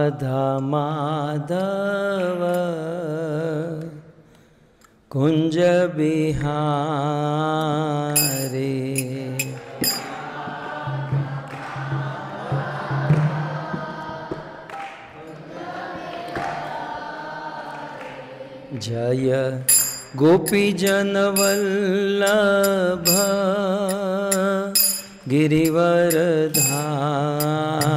राधा माधव कुंज बिहारी जय गोपी जन वल्लभ गिरिवर धारी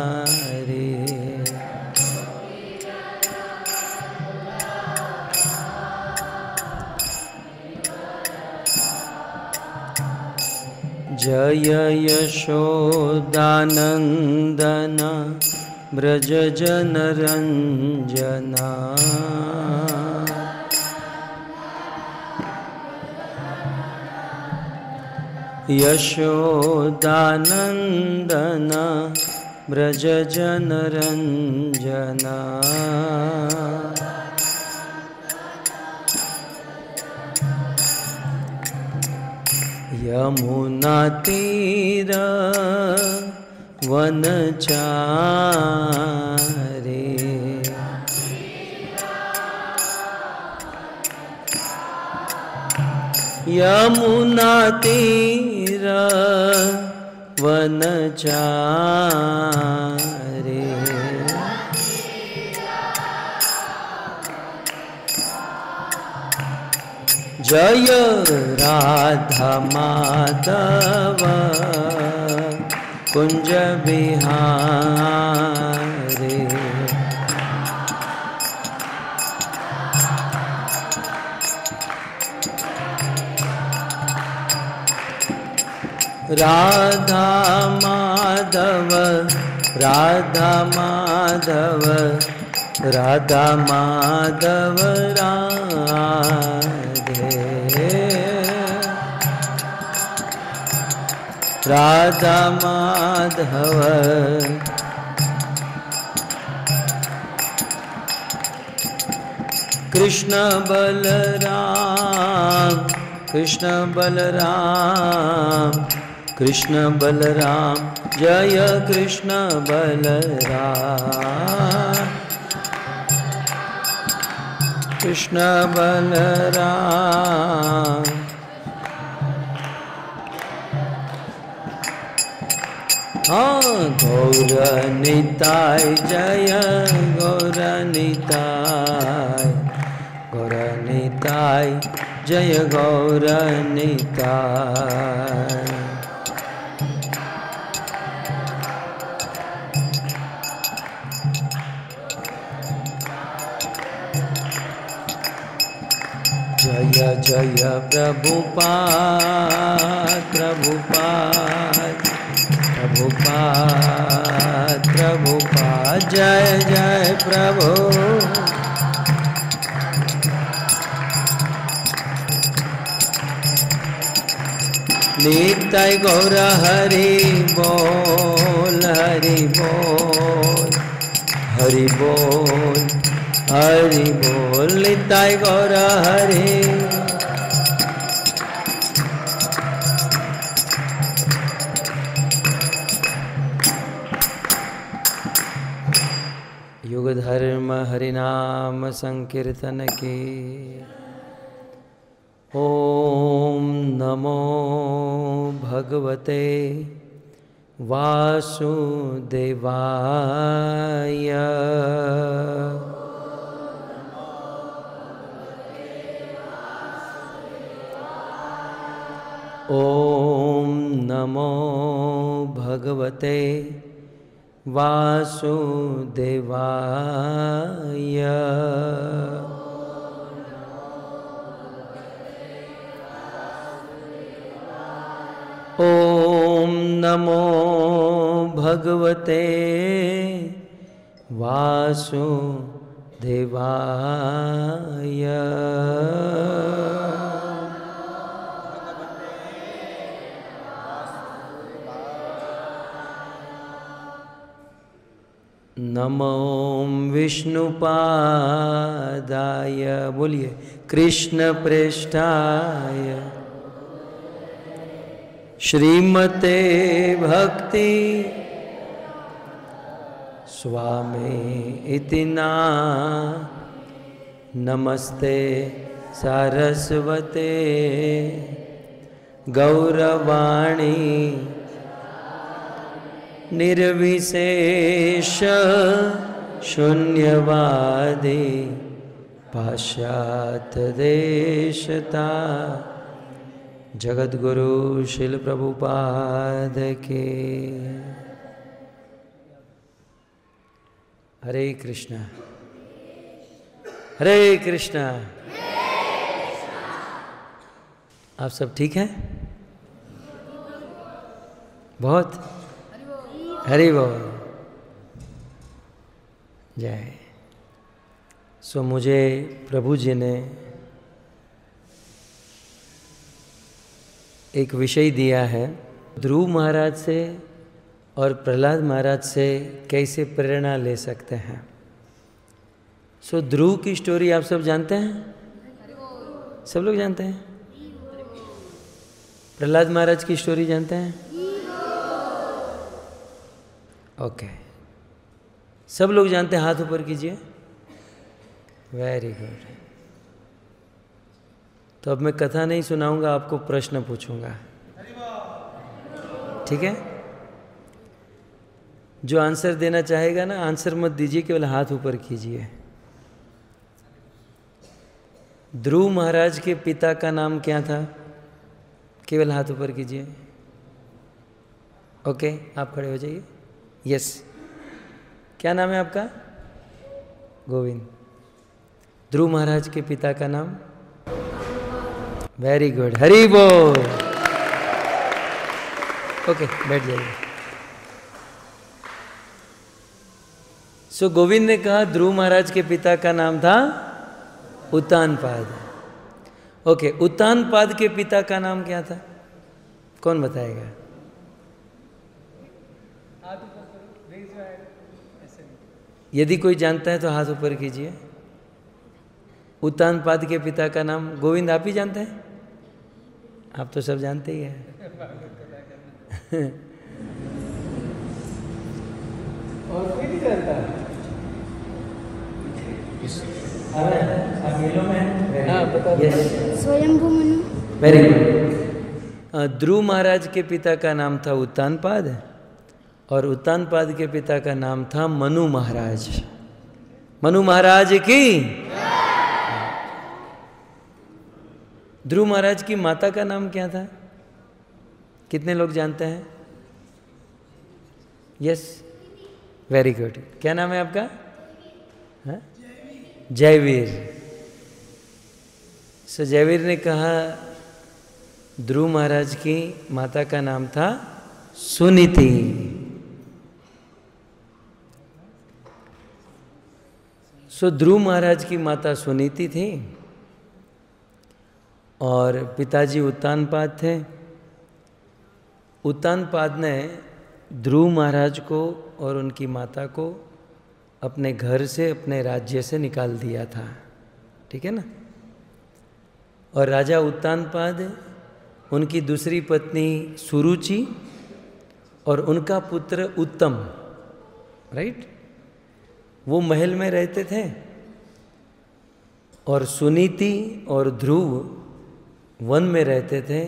जय यशोदानंदन ब्रज जन रंजना यशोदानंदन ब्रज जन रंजना यमुना तीर वनचारी यमुना तीर वनचारी जय राधा माधव कुंज बिहारी राधा माधव राधा माधव राधा माधव राधे राधा माधव कृष्ण बलराम कृष्ण बलराम कृष्ण बलराम जय कृष्ण बलराम कृष्ण बलराम हाँ गौर निताय जय गौर निताय जय गौर निताय जय जय प्रभुपाद प्रभुपाद प्रभुपाद प्रभुपाद जय जय प्रभु निताय गौर हरि बोल हरि बोल हरि बोल हरि बोल निताय गौर हरि युग धर्म हरिनाम संकीर्तन के ओम नमो भगवते वासुदेवाय ओम नमो भगवते वासुदेवाय ओम नमो भगवते वासुदेवाय नमो विष्णुपादाय बोलिए कृष्ण प्रेष्ठाय श्रीमते भक्ति स्वामी इति ना नमस्ते सारस्वते गौरवाणी निर्विशेष शून्यवादी पाश्चात्य देशता जगद्गुरु शिल प्रभुपाद के। हरे कृष्णा हरे कृष्णा। आप सब ठीक हैं? बहुत हरि बोल जय। सो मुझे प्रभु जी ने एक विषय दिया है, ध्रुव महाराज से और प्रहलाद महाराज से कैसे प्रेरणा ले सकते हैं। सो ध्रुव की स्टोरी आप सब जानते हैं? सब लोग जानते हैं? प्रहलाद महाराज की स्टोरी जानते हैं? ओके, सब लोग जानते हैं, हाथ ऊपर कीजिए। Very good. तो अब मैं कथा नहीं सुनाऊंगा, आपको प्रश्न पूछूंगा, ठीक है? जो आंसर देना चाहेगा ना, आंसर मत दीजिए, केवल हाथ ऊपर कीजिए। ध्रुव महाराज के पिता का नाम क्या था? केवल हाथ ऊपर कीजिए। ओके, आप खड़े हो जाइए। यस, क्या नाम है आपका? गोविंद। ध्रुव महाराज के पिता का नाम? वेरी गुड, हरि बोल। ओके, बैठ जाइए। सो गोविंद ने कहा ध्रुव महाराज के पिता का नाम था उत्तानपाद। ओके, उत्तानपाद के पिता का नाम क्या था? कौन बताएगा? यदि कोई जानता है तो हाथ ऊपर कीजिए। उत्तानपाद के पिता का नाम? गोविंद, आप ही जानते हैं? आप तो सब जानते ही हैं। और कोई नहीं जानता? स्वयंभू मनु। Very good. ध्रुव महाराज के पिता का नाम था उत्तानपाद और उत्तानपाद के पिता का नाम था मनु महाराज। मनु महाराज की। ध्रुव महाराज की माता का नाम क्या था? कितने लोग जानते हैं? Yes, very good. क्या नाम है आपका? हाँ? जयवीर। सो जयवीर ने कहा ध्रुव महाराज की माता का नाम था सुनीति। सो ध्रुव महाराज की माता सुनीति थी और पिताजी उत्तानपाद थे। उत्तानपाद ने ध्रुव महाराज को और उनकी माता को अपने घर से, अपने राज्य से निकाल दिया था, ठीक है ना? और राजा उत्तानपाद, उनकी दूसरी पत्नी सुरुचि और उनका पुत्र उत्तम, राइट, वो महल में रहते थे और सुनीति और ध्रुव वन में रहते थे,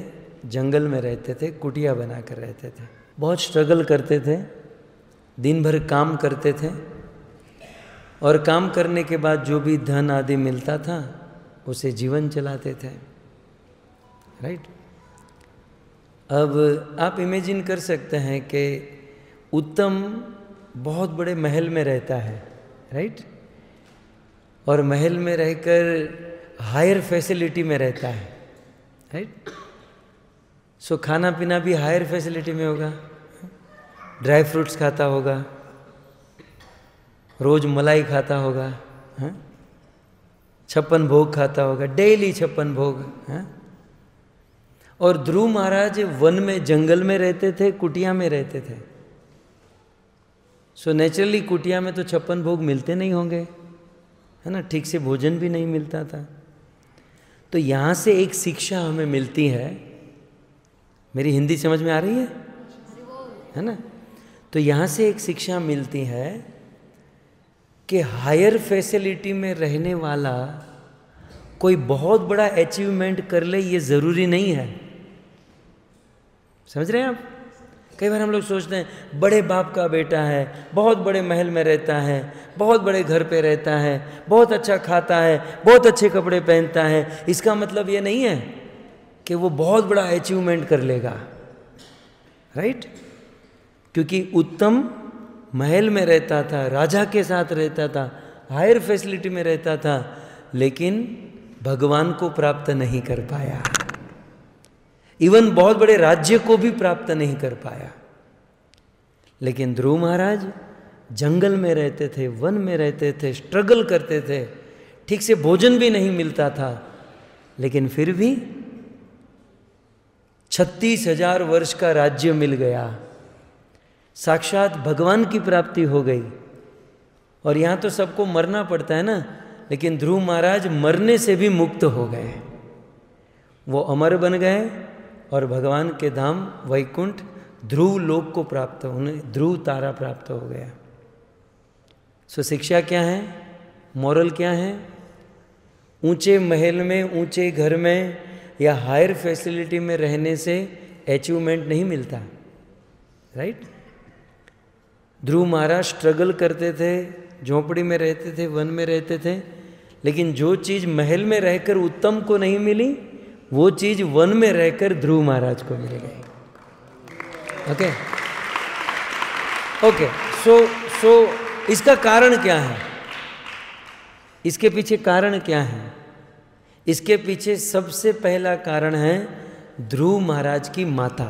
जंगल में रहते थे, कुटिया बनाकर रहते थे। बहुत स्ट्रगल करते थे, दिन भर काम करते थे और काम करने के बाद जो भी धन आदि मिलता था उसे जीवन चलाते थे, राइट। अब आप इमेजिन कर सकते हैं कि उत्तम बहुत बड़े महल में रहता है, राइट, और महल में रहकर हायर फैसिलिटी में रहता है, राइट। सो खाना पीना भी हायर फैसिलिटी में होगा, ड्राई फ्रूट्स खाता होगा, रोज मलाई खाता होगा, 56 भोग खाता होगा, डेली 56 भोग, और ध्रुव महाराज वन में, जंगल में रहते थे, कुटिया में रहते थे। सो नेचुरली कुटिया में तो 56 भोग मिलते नहीं होंगे, है ना, ठीक से भोजन भी नहीं मिलता था। तो यहाँ से एक शिक्षा हमें मिलती है, मेरी हिंदी समझ में आ रही है ना? तो यहाँ से एक शिक्षा मिलती है कि हायर फैसिलिटी में रहने वाला कोई बहुत बड़ा अचीवमेंट कर ले, ये ज़रूरी नहीं है। समझ रहे हैं आप? कई बार हम लोग सोचते हैं बड़े बाप का बेटा है, बहुत बड़े महल में रहता है, बहुत बड़े घर पे रहता है, बहुत अच्छा खाता है, बहुत अच्छे कपड़े पहनता है, इसका मतलब ये नहीं है कि वो बहुत बड़ा अचीवमेंट कर लेगा, राइट? क्योंकि उत्तम महल में रहता था, राजा के साथ रहता था, हायर फैसिलिटी में रहता था, लेकिन भगवान को प्राप्त नहीं कर पाया। इवन बहुत बड़े राज्य को भी प्राप्त नहीं कर पाया। लेकिन ध्रुव महाराज जंगल में रहते थे, वन में रहते थे, स्ट्रगल करते थे, ठीक से भोजन भी नहीं मिलता था, लेकिन फिर भी 36,000 वर्ष का राज्य मिल गया, साक्षात भगवान की प्राप्ति हो गई। और यहाँ तो सबको मरना पड़ता है ना, लेकिन ध्रुव महाराज मरने से भी मुक्त हो गए, वो अमर बन गए और भगवान के धाम वैकुंठ ध्रुव लोक को प्राप्त, उन्हें ध्रुव तारा प्राप्त हो गया। सो शिक्षा क्या है, मॉरल क्या है? ऊंचे महल में, ऊंचे घर में या हायर फैसिलिटी में रहने से अचीवमेंट नहीं मिलता, राइट? ध्रुव महाराज स्ट्रगल करते थे, झोंपड़ी में रहते थे, वन में रहते थे, लेकिन जो चीज़ महल में रहकर उत्तम को नहीं मिली, वो चीज़ वन में रहकर ध्रुव महाराज को मिल गई। ओके ओके, सो इसका कारण क्या है? इसके पीछे कारण क्या है? इसके पीछे सबसे पहला कारण है ध्रुव महाराज की माता।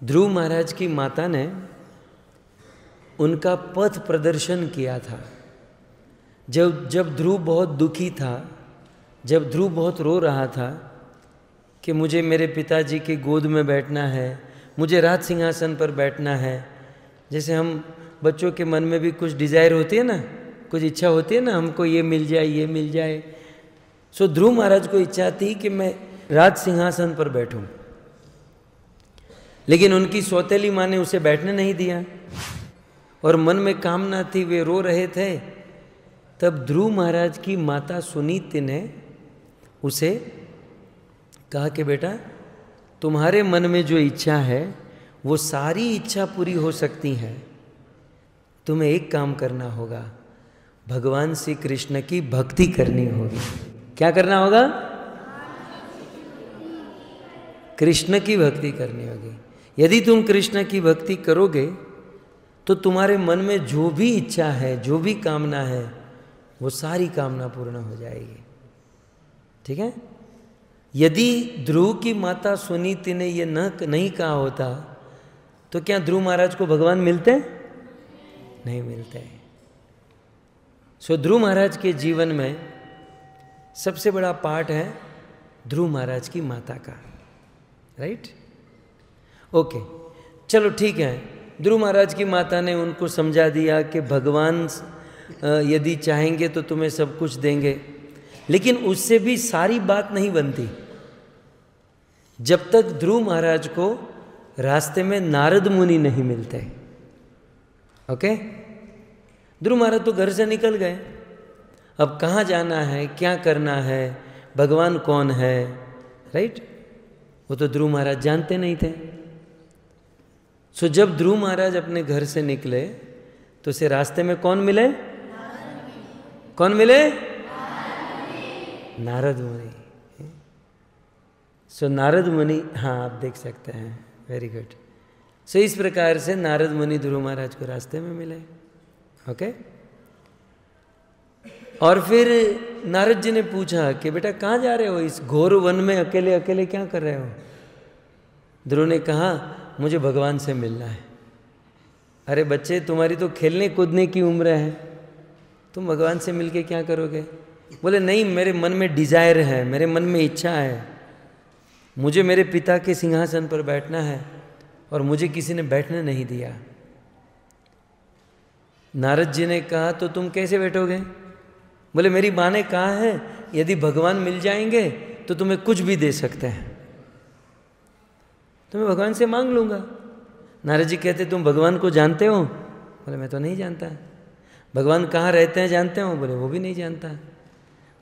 ध्रुव महाराज की माता ने उनका पथ प्रदर्शन किया था। जब ध्रुव बहुत दुखी था, जब ध्रुव बहुत रो रहा था कि मुझे मेरे पिताजी की गोद में बैठना है, मुझे राज सिंहासन पर बैठना है, जैसे हम बच्चों के मन में भी कुछ डिज़ायर होती है ना, कुछ इच्छा होती है ना, हमको ये मिल जाए, ये मिल जाए। सो ध्रुव महाराज को इच्छा थी कि मैं राज सिंहासन पर बैठूं, लेकिन उनकी सौतेली माँ ने उसे बैठने नहीं दिया और मन में कामना थी, वे रो रहे थे। तब ध्रुव महाराज की माता सुनीति ने उसे कहा कि बेटा, तुम्हारे मन में जो इच्छा है वो सारी इच्छा पूरी हो सकती है, तुम्हें एक काम करना होगा, भगवान श्री कृष्ण की भक्ति करनी होगी। क्या करना होगा? कृष्ण की भक्ति करनी होगी। यदि तुम कृष्ण की भक्ति करोगे तो तुम्हारे मन में जो भी इच्छा है, जो भी कामना है, वो सारी कामना पूर्ण हो जाएगी। ठीक है? यदि ध्रुव की माता सुनीति ने ये नहीं कहा होता तो क्या ध्रुव महाराज को भगवान मिलते? नहीं मिलते। सो ध्रुव महाराज के जीवन में सबसे बड़ा पार्ट है ध्रुव महाराज की माता का, राइट? ओके, चलो ठीक है। ध्रुव महाराज की माता ने उनको समझा दिया कि भगवान यदि चाहेंगे तो तुम्हें सब कुछ देंगे, लेकिन उससे भी सारी बात नहीं बनती जब तक ध्रुव महाराज को रास्ते में नारद मुनि नहीं मिलते। ओके, ध्रुव महाराज तो घर से निकल गए, अब कहाँ जाना है, क्या करना है, भगवान कौन है, राइट? वो तो ध्रुव महाराज जानते नहीं थे। सो जब ध्रुव महाराज अपने घर से निकले तो उसे रास्ते में कौन मिले? कौन मिले? नारद मुनि। सो नारद मुनि, हाँ आप देख सकते हैं, वेरी गुड। सो इस प्रकार से नारद मुनि ध्रुव महाराज को रास्ते में मिले। ओके, और फिर नारद जी ने पूछा कि बेटा कहाँ जा रहे हो, इस घोर वन में अकेले अकेले क्या कर रहे हो? ध्रुव ने कहा मुझे भगवान से मिलना है। अरे बच्चे, तुम्हारी तो खेलने कूदने की उम्र है, तुम भगवान से मिलके क्या करोगे? बोले नहीं, मेरे मन में डिजायर है, मेरे मन में इच्छा है, मुझे मेरे पिता के सिंहासन पर बैठना है और मुझे किसी ने बैठने नहीं दिया। नारद जी ने कहा तो तुम कैसे बैठोगे? बोले मेरी माँ ने कहा है यदि भगवान मिल जाएंगे तो तुम्हें कुछ भी दे सकते हैं, तो मैं भगवान से मांग लूँगा। नारद जी कहते तुम भगवान को जानते हो? बोले मैं तो नहीं जानता। भगवान कहाँ रहते हैं जानते हैं? वो बोले वो भी नहीं जानता।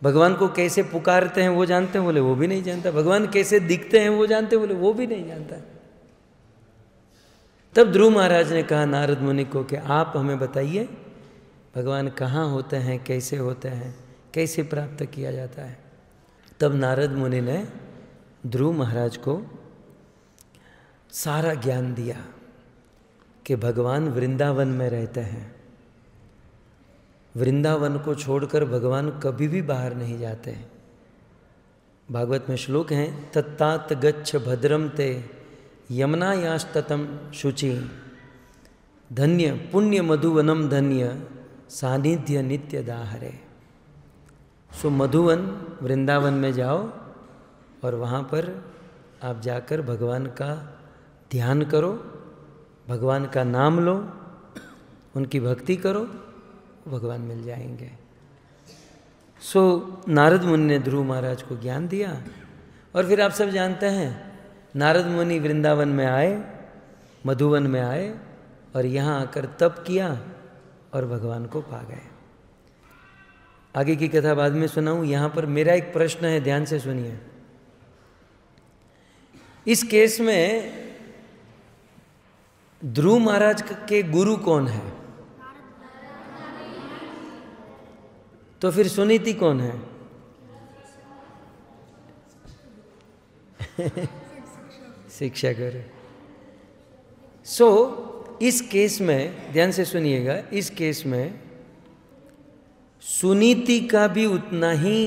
भगवान को कैसे पुकारते हैं वो जानते हैं? बोले वो भी नहीं जानता। भगवान कैसे दिखते हैं वो जानते हैं? बोले वो भी नहीं जानता। तब ध्रुव महाराज ने कहा नारद मुनि को कि आप हमें बताइए भगवान कहाँ होते हैं, कैसे होते हैं, कैसे प्राप्त किया जाता है। तब नारद मुनि ने ध्रुव महाराज को सारा ज्ञान दिया कि भगवान वृंदावन में रहते हैं। वृंदावन को छोड़कर भगवान कभी भी बाहर नहीं जाते। भागवत में श्लोक हैं, तत्तात गच्छ भद्रम ते यमुनायास्ततम शुचि धन्य पुण्य मधुवनम धन्य सानिध्य नित्य दाहरे। सो मधुवन वृंदावन में जाओ और वहाँ पर आप जाकर भगवान का ध्यान करो, भगवान का नाम लो, उनकी भक्ति करो, भगवान मिल जाएंगे। सो नारद मुनि ने ध्रुव महाराज को ज्ञान दिया। और फिर आप सब जानते हैं नारद मुनि वृंदावन में आए, मधुवन में आए और यहाँ आकर तप किया और भगवान को पा गए। आगे की कथा बाद में सुनाऊं। यहाँ पर मेरा एक प्रश्न है, ध्यान से सुनिए। इस केस में ध्रुव महाराज के गुरु कौन है? तो फिर सुनीति कौन है? शिक्षा गुरु। सो इस केस में ध्यान से सुनिएगा, इस केस में सुनीति का भी उतना ही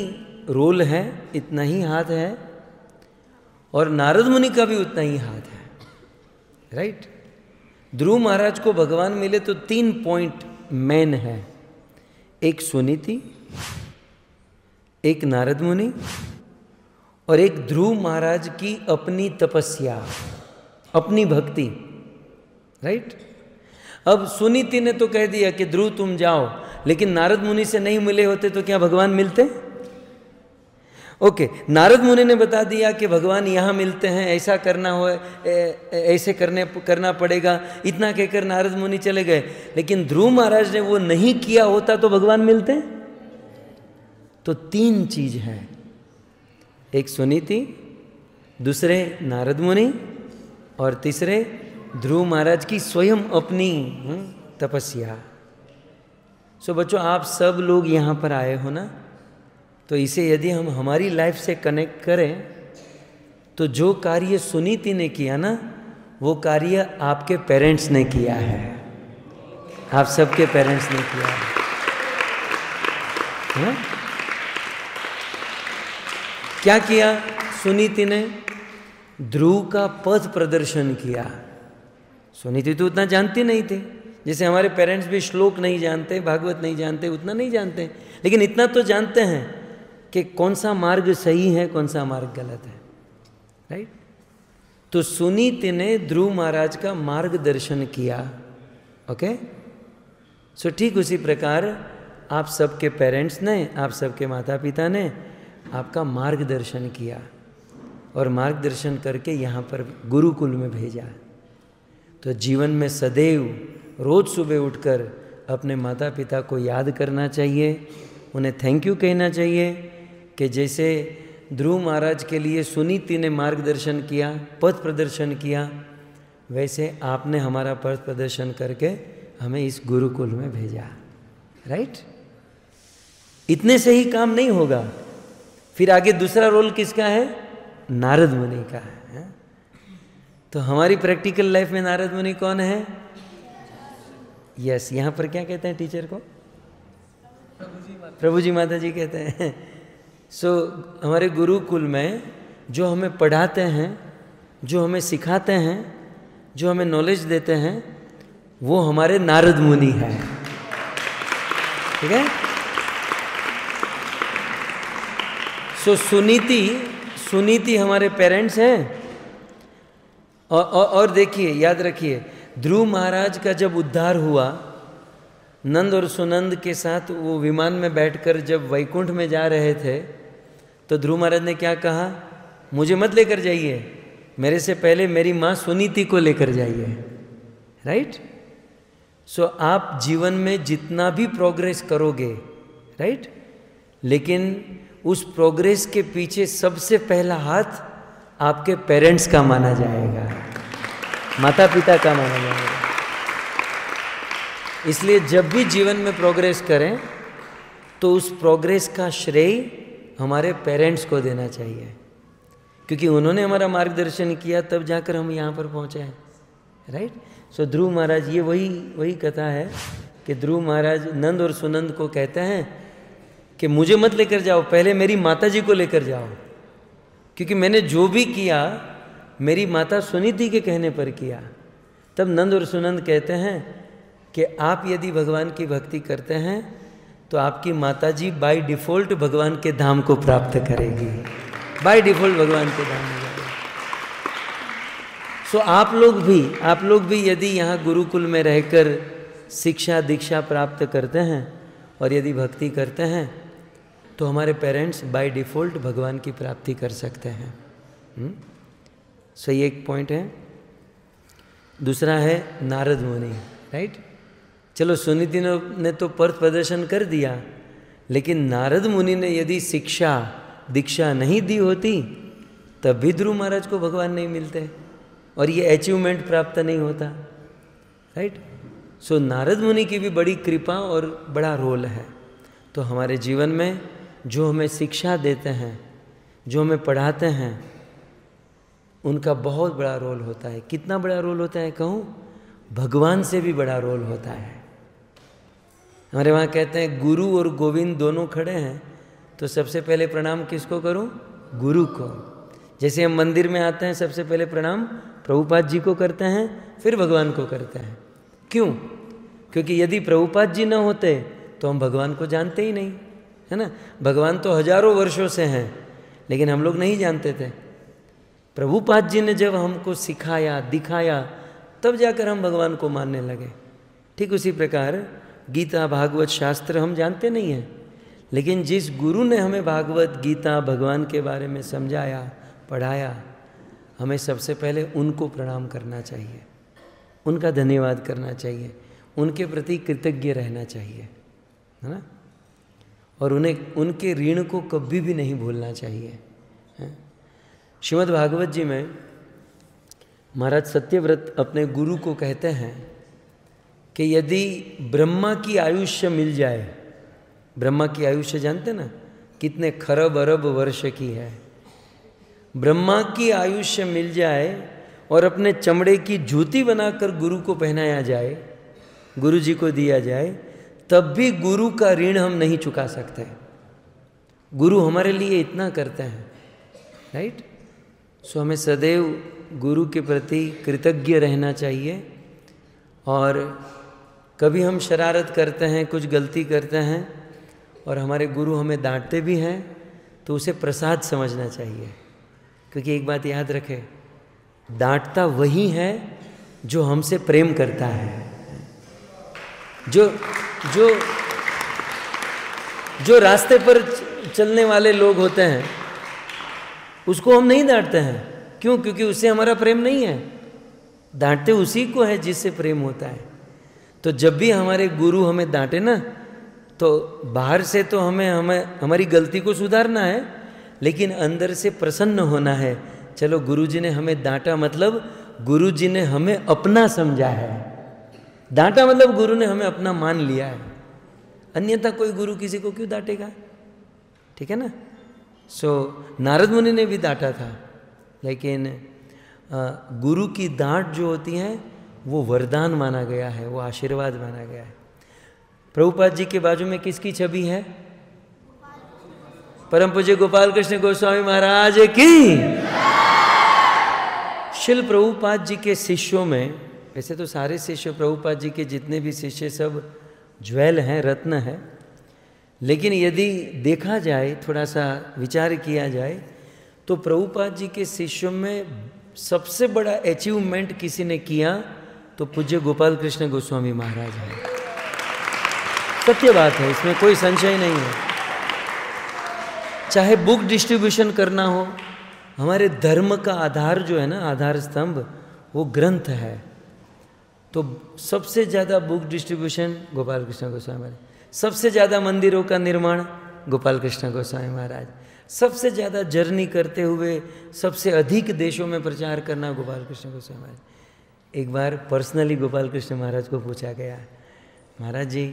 रोल है, इतना ही हाथ है, और नारद मुनि का भी उतना ही हाथ है। राइट? ध्रुव महाराज को भगवान मिले तो 3 पॉइंट मेन है। एक सुनीति, एक नारद मुनि और एक ध्रुव महाराज की अपनी तपस्या, अपनी भक्ति। राइट? अब सुनीति ने तो कह दिया कि ध्रुव तुम जाओ, लेकिन नारद मुनि से नहीं मिले होते तो क्या भगवान मिलते? ओके, नारद मुनि ने बता दिया कि भगवान यहाँ मिलते हैं, ऐसा करना हो, ऐसे करना पड़ेगा, इतना कहकर नारद मुनि चले गए। लेकिन ध्रुव महाराज ने वो नहीं किया होता तो भगवान मिलते? तो 3 चीज है, एक सुनीति, दूसरे नारद मुनि और तीसरे ध्रुव महाराज की स्वयं अपनी तपस्या। सो बच्चों, आप सब लोग यहाँ पर आए हो ना, तो इसे यदि हम हमारी लाइफ से कनेक्ट करें तो जो कार्य सुनीति ने किया ना, वो कार्य आपके पेरेंट्स ने किया है, आप सबके पेरेंट्स ने किया है। हाँ? क्या किया सुनीति ने? ध्रुव का पथ प्रदर्शन किया। सुनीति तो उतना जानती नहीं थी, जैसे हमारे पेरेंट्स भी श्लोक नहीं जानते, भागवत नहीं जानते, उतना नहीं जानते, लेकिन इतना तो जानते हैं कि कौन सा मार्ग सही है, कौन सा मार्ग गलत है। राइट? तो सुनीति ने ध्रुव महाराज का मार्गदर्शन किया। ओके? सो ठीक उसी प्रकार आप सबके पेरेंट्स ने, आप सबके माता पिता ने आपका मार्गदर्शन किया और मार्गदर्शन करके यहाँ पर गुरुकुल में भेजा। तो जीवन में सदैव रोज सुबह उठकर अपने माता पिता को याद करना चाहिए, उन्हें थैंक यू कहना चाहिए कि जैसे ध्रुव महाराज के लिए सुनीति ने मार्गदर्शन किया, पथ प्रदर्शन किया, वैसे आपने हमारा पथ प्रदर्शन करके हमें इस गुरुकुल में भेजा। राइट? इतने से ही काम नहीं होगा, फिर आगे दूसरा रोल किसका है? नारद मुनि का है। तो हमारी प्रैक्टिकल लाइफ में नारद मुनि कौन है? यस, यहाँ पर क्या कहते हैं टीचर को? प्रभु जी माता जी कहते हैं। सो हमारे गुरुकुल में जो हमें पढ़ाते हैं, जो हमें सिखाते हैं, जो हमें नॉलेज देते हैं, वो हमारे नारद मुनि हैं। ठीक है? सो सुनीति हमारे पेरेंट्स हैं। और देखिए, याद रखिए, ध्रुव महाराज का जब उद्धार हुआ, नंद और सुनंद के साथ वो विमान में बैठकर जब वैकुंठ में जा रहे थे, तो ध्रुव महाराज ने क्या कहा? मुझे मत लेकर जाइए, मेरे से पहले मेरी माँ सुनीति को लेकर जाइए। राइट? सो आप जीवन में जितना भी प्रोग्रेस करोगे, राइट, लेकिन उस प्रोग्रेस के पीछे सबसे पहला हाथ आपके पेरेंट्स का माना जाएगा, माता पिता का माना जाएगा। इसलिए जब भी जीवन में प्रोग्रेस करें तो उस प्रोग्रेस का श्रेय हमारे पेरेंट्स को देना चाहिए, क्योंकि उन्होंने हमारा मार्गदर्शन किया तब जाकर हम यहाँ पर पहुँचे हैं, राइट। सो ध्रुव महाराज, ये वही कथा है कि ध्रुव महाराज नंद और सुनंद को कहते हैं कि मुझे मत लेकर जाओ, पहले मेरी माता जी को लेकर जाओ, क्योंकि मैंने जो भी किया मेरी माता सुनीति के कहने पर किया। तब नंद और सुनंद कहते हैं कि आप यदि भगवान की भक्ति करते हैं तो आपकी माता जी बाय डिफ़ॉल्ट भगवान के धाम को प्राप्त करेगी, बाय डिफ़ॉल्ट भगवान के धाम में जाएगी। सो आप लोग भी यदि यहाँ गुरुकुल में रहकर शिक्षा दीक्षा प्राप्त करते हैं और यदि भक्ति करते हैं तो हमारे पेरेंट्स बाय डिफ़ॉल्ट भगवान की प्राप्ति कर सकते हैं। सो ये एक पॉइंट है। दूसरा है नारद मुनि, राइट। चलो सुनीति ने तो पथ प्रदर्शन कर दिया, लेकिन नारद मुनि ने यदि शिक्षा दीक्षा नहीं दी होती तब भी ध्रुव महाराज को भगवान नहीं मिलते और ये अचीवमेंट प्राप्त नहीं होता, राइट। सो नारद मुनि की भी बड़ी कृपा और बड़ा रोल है। तो हमारे जीवन में जो हमें शिक्षा देते हैं, जो हमें पढ़ाते हैं, उनका बहुत बड़ा रोल होता है। कितना बड़ा रोल होता है कहूँ? भगवान से भी बड़ा रोल होता है। हमारे वहाँ कहते हैं गुरु और गोविंद दोनों खड़े हैं तो सबसे पहले प्रणाम किसको करूं? गुरु को। जैसे हम मंदिर में आते हैं सबसे पहले प्रणाम प्रभुपाद जी को करते हैं, फिर भगवान को करते हैं। क्यों? क्योंकि यदि प्रभुपाद जी न होते तो हम भगवान को जानते ही नहीं, है ना। भगवान तो हजारों वर्षों से हैं लेकिन हम लोग नहीं जानते थे। प्रभुपाद जी ने जब हमको सिखाया दिखाया तब जाकर हम भगवान को मानने लगे। ठीक उसी प्रकार गीता भागवत शास्त्र हम जानते नहीं हैं, लेकिन जिस गुरु ने हमें भागवत गीता भगवान के बारे में समझाया पढ़ाया, हमें सबसे पहले उनको प्रणाम करना चाहिए, उनका धन्यवाद करना चाहिए, उनके प्रति कृतज्ञ रहना चाहिए, है ना। और उन्हें उनके ऋण को कभी भी नहीं भूलना चाहिए। श्रीमद् भागवत जी में महाराज सत्यव्रत अपने गुरु को कहते हैं कि यदि ब्रह्मा की आयुष्य मिल जाए, ब्रह्मा की आयुष्य जानते ना कितने खरब अरब वर्ष की है, ब्रह्मा की आयुष्य मिल जाए और अपने चमड़े की जूती बनाकर गुरु को पहनाया जाए, गुरु जी को दिया जाए, तब भी गुरु का ऋण हम नहीं चुका सकते। गुरु हमारे लिए इतना करते हैं, राइट। सो हमें सदैव गुरु के प्रति कृतज्ञ रहना चाहिए। और कभी हम शरारत करते हैं, कुछ गलती करते हैं और हमारे गुरु हमें डांटते भी हैं तो उसे प्रसाद समझना चाहिए, क्योंकि एक बात याद रखें, डांटता वही है जो हमसे प्रेम करता है। जो रास्ते पर चलने वाले लोग होते हैं उसको हम नहीं डांटते हैं। क्यों? क्योंकि उससे हमारा प्रेम नहीं है। डांटते उसी को है जिससे प्रेम होता है। तो जब भी हमारे गुरु हमें डांटे ना, तो बाहर से तो हमें हमारी गलती को सुधारना है, लेकिन अंदर से प्रसन्न होना है। चलो गुरुजी ने हमें डांटा मतलब गुरुजी ने हमें अपना समझा है। डांटा मतलब गुरु ने हमें अपना मान लिया है, अन्यथा कोई गुरु किसी को क्यों डांटेगा? ठीक है ना। सो नारद मुनि ने भी डांटा था, लेकिन गुरु की डांट जो होती है वो वरदान माना गया है, वो आशीर्वाद माना गया है। प्रभुपाद जी के बाजू में किसकी छवि है? परम पूज्य गोपाल कृष्ण गोस्वामी महाराज की। शिल प्रभुपाद जी के शिष्यों में, वैसे तो सारे शिष्य प्रभुपाद जी के जितने भी शिष्य सब ज्वेल हैं, रत्न है, लेकिन यदि देखा जाए, थोड़ा सा विचार किया जाए, तो प्रभुपाद जी के शिष्यों में सबसे बड़ा अचीवमेंट किसी ने किया तो पूज्य गोपाल कृष्ण गोस्वामी महाराज हैं। सत्य बात है, इसमें कोई संशय नहीं है। चाहे बुक डिस्ट्रीब्यूशन करना हो, हमारे धर्म का आधार जो है ना, आधार स्तंभ, वो ग्रंथ है। तो सबसे ज़्यादा बुक डिस्ट्रीब्यूशन गोपाल कृष्ण गोस्वामी महाराज, सबसे ज़्यादा मंदिरों का निर्माण गोपाल कृष्ण गोस्वामी महाराज, सबसे ज़्यादा जर्नी करते हुए सबसे अधिक देशों में प्रचार करना गोपाल कृष्ण गोस्वामी महाराज। एक बार पर्सनली गोपाल कृष्ण महाराज को पूछा गया, महाराज जी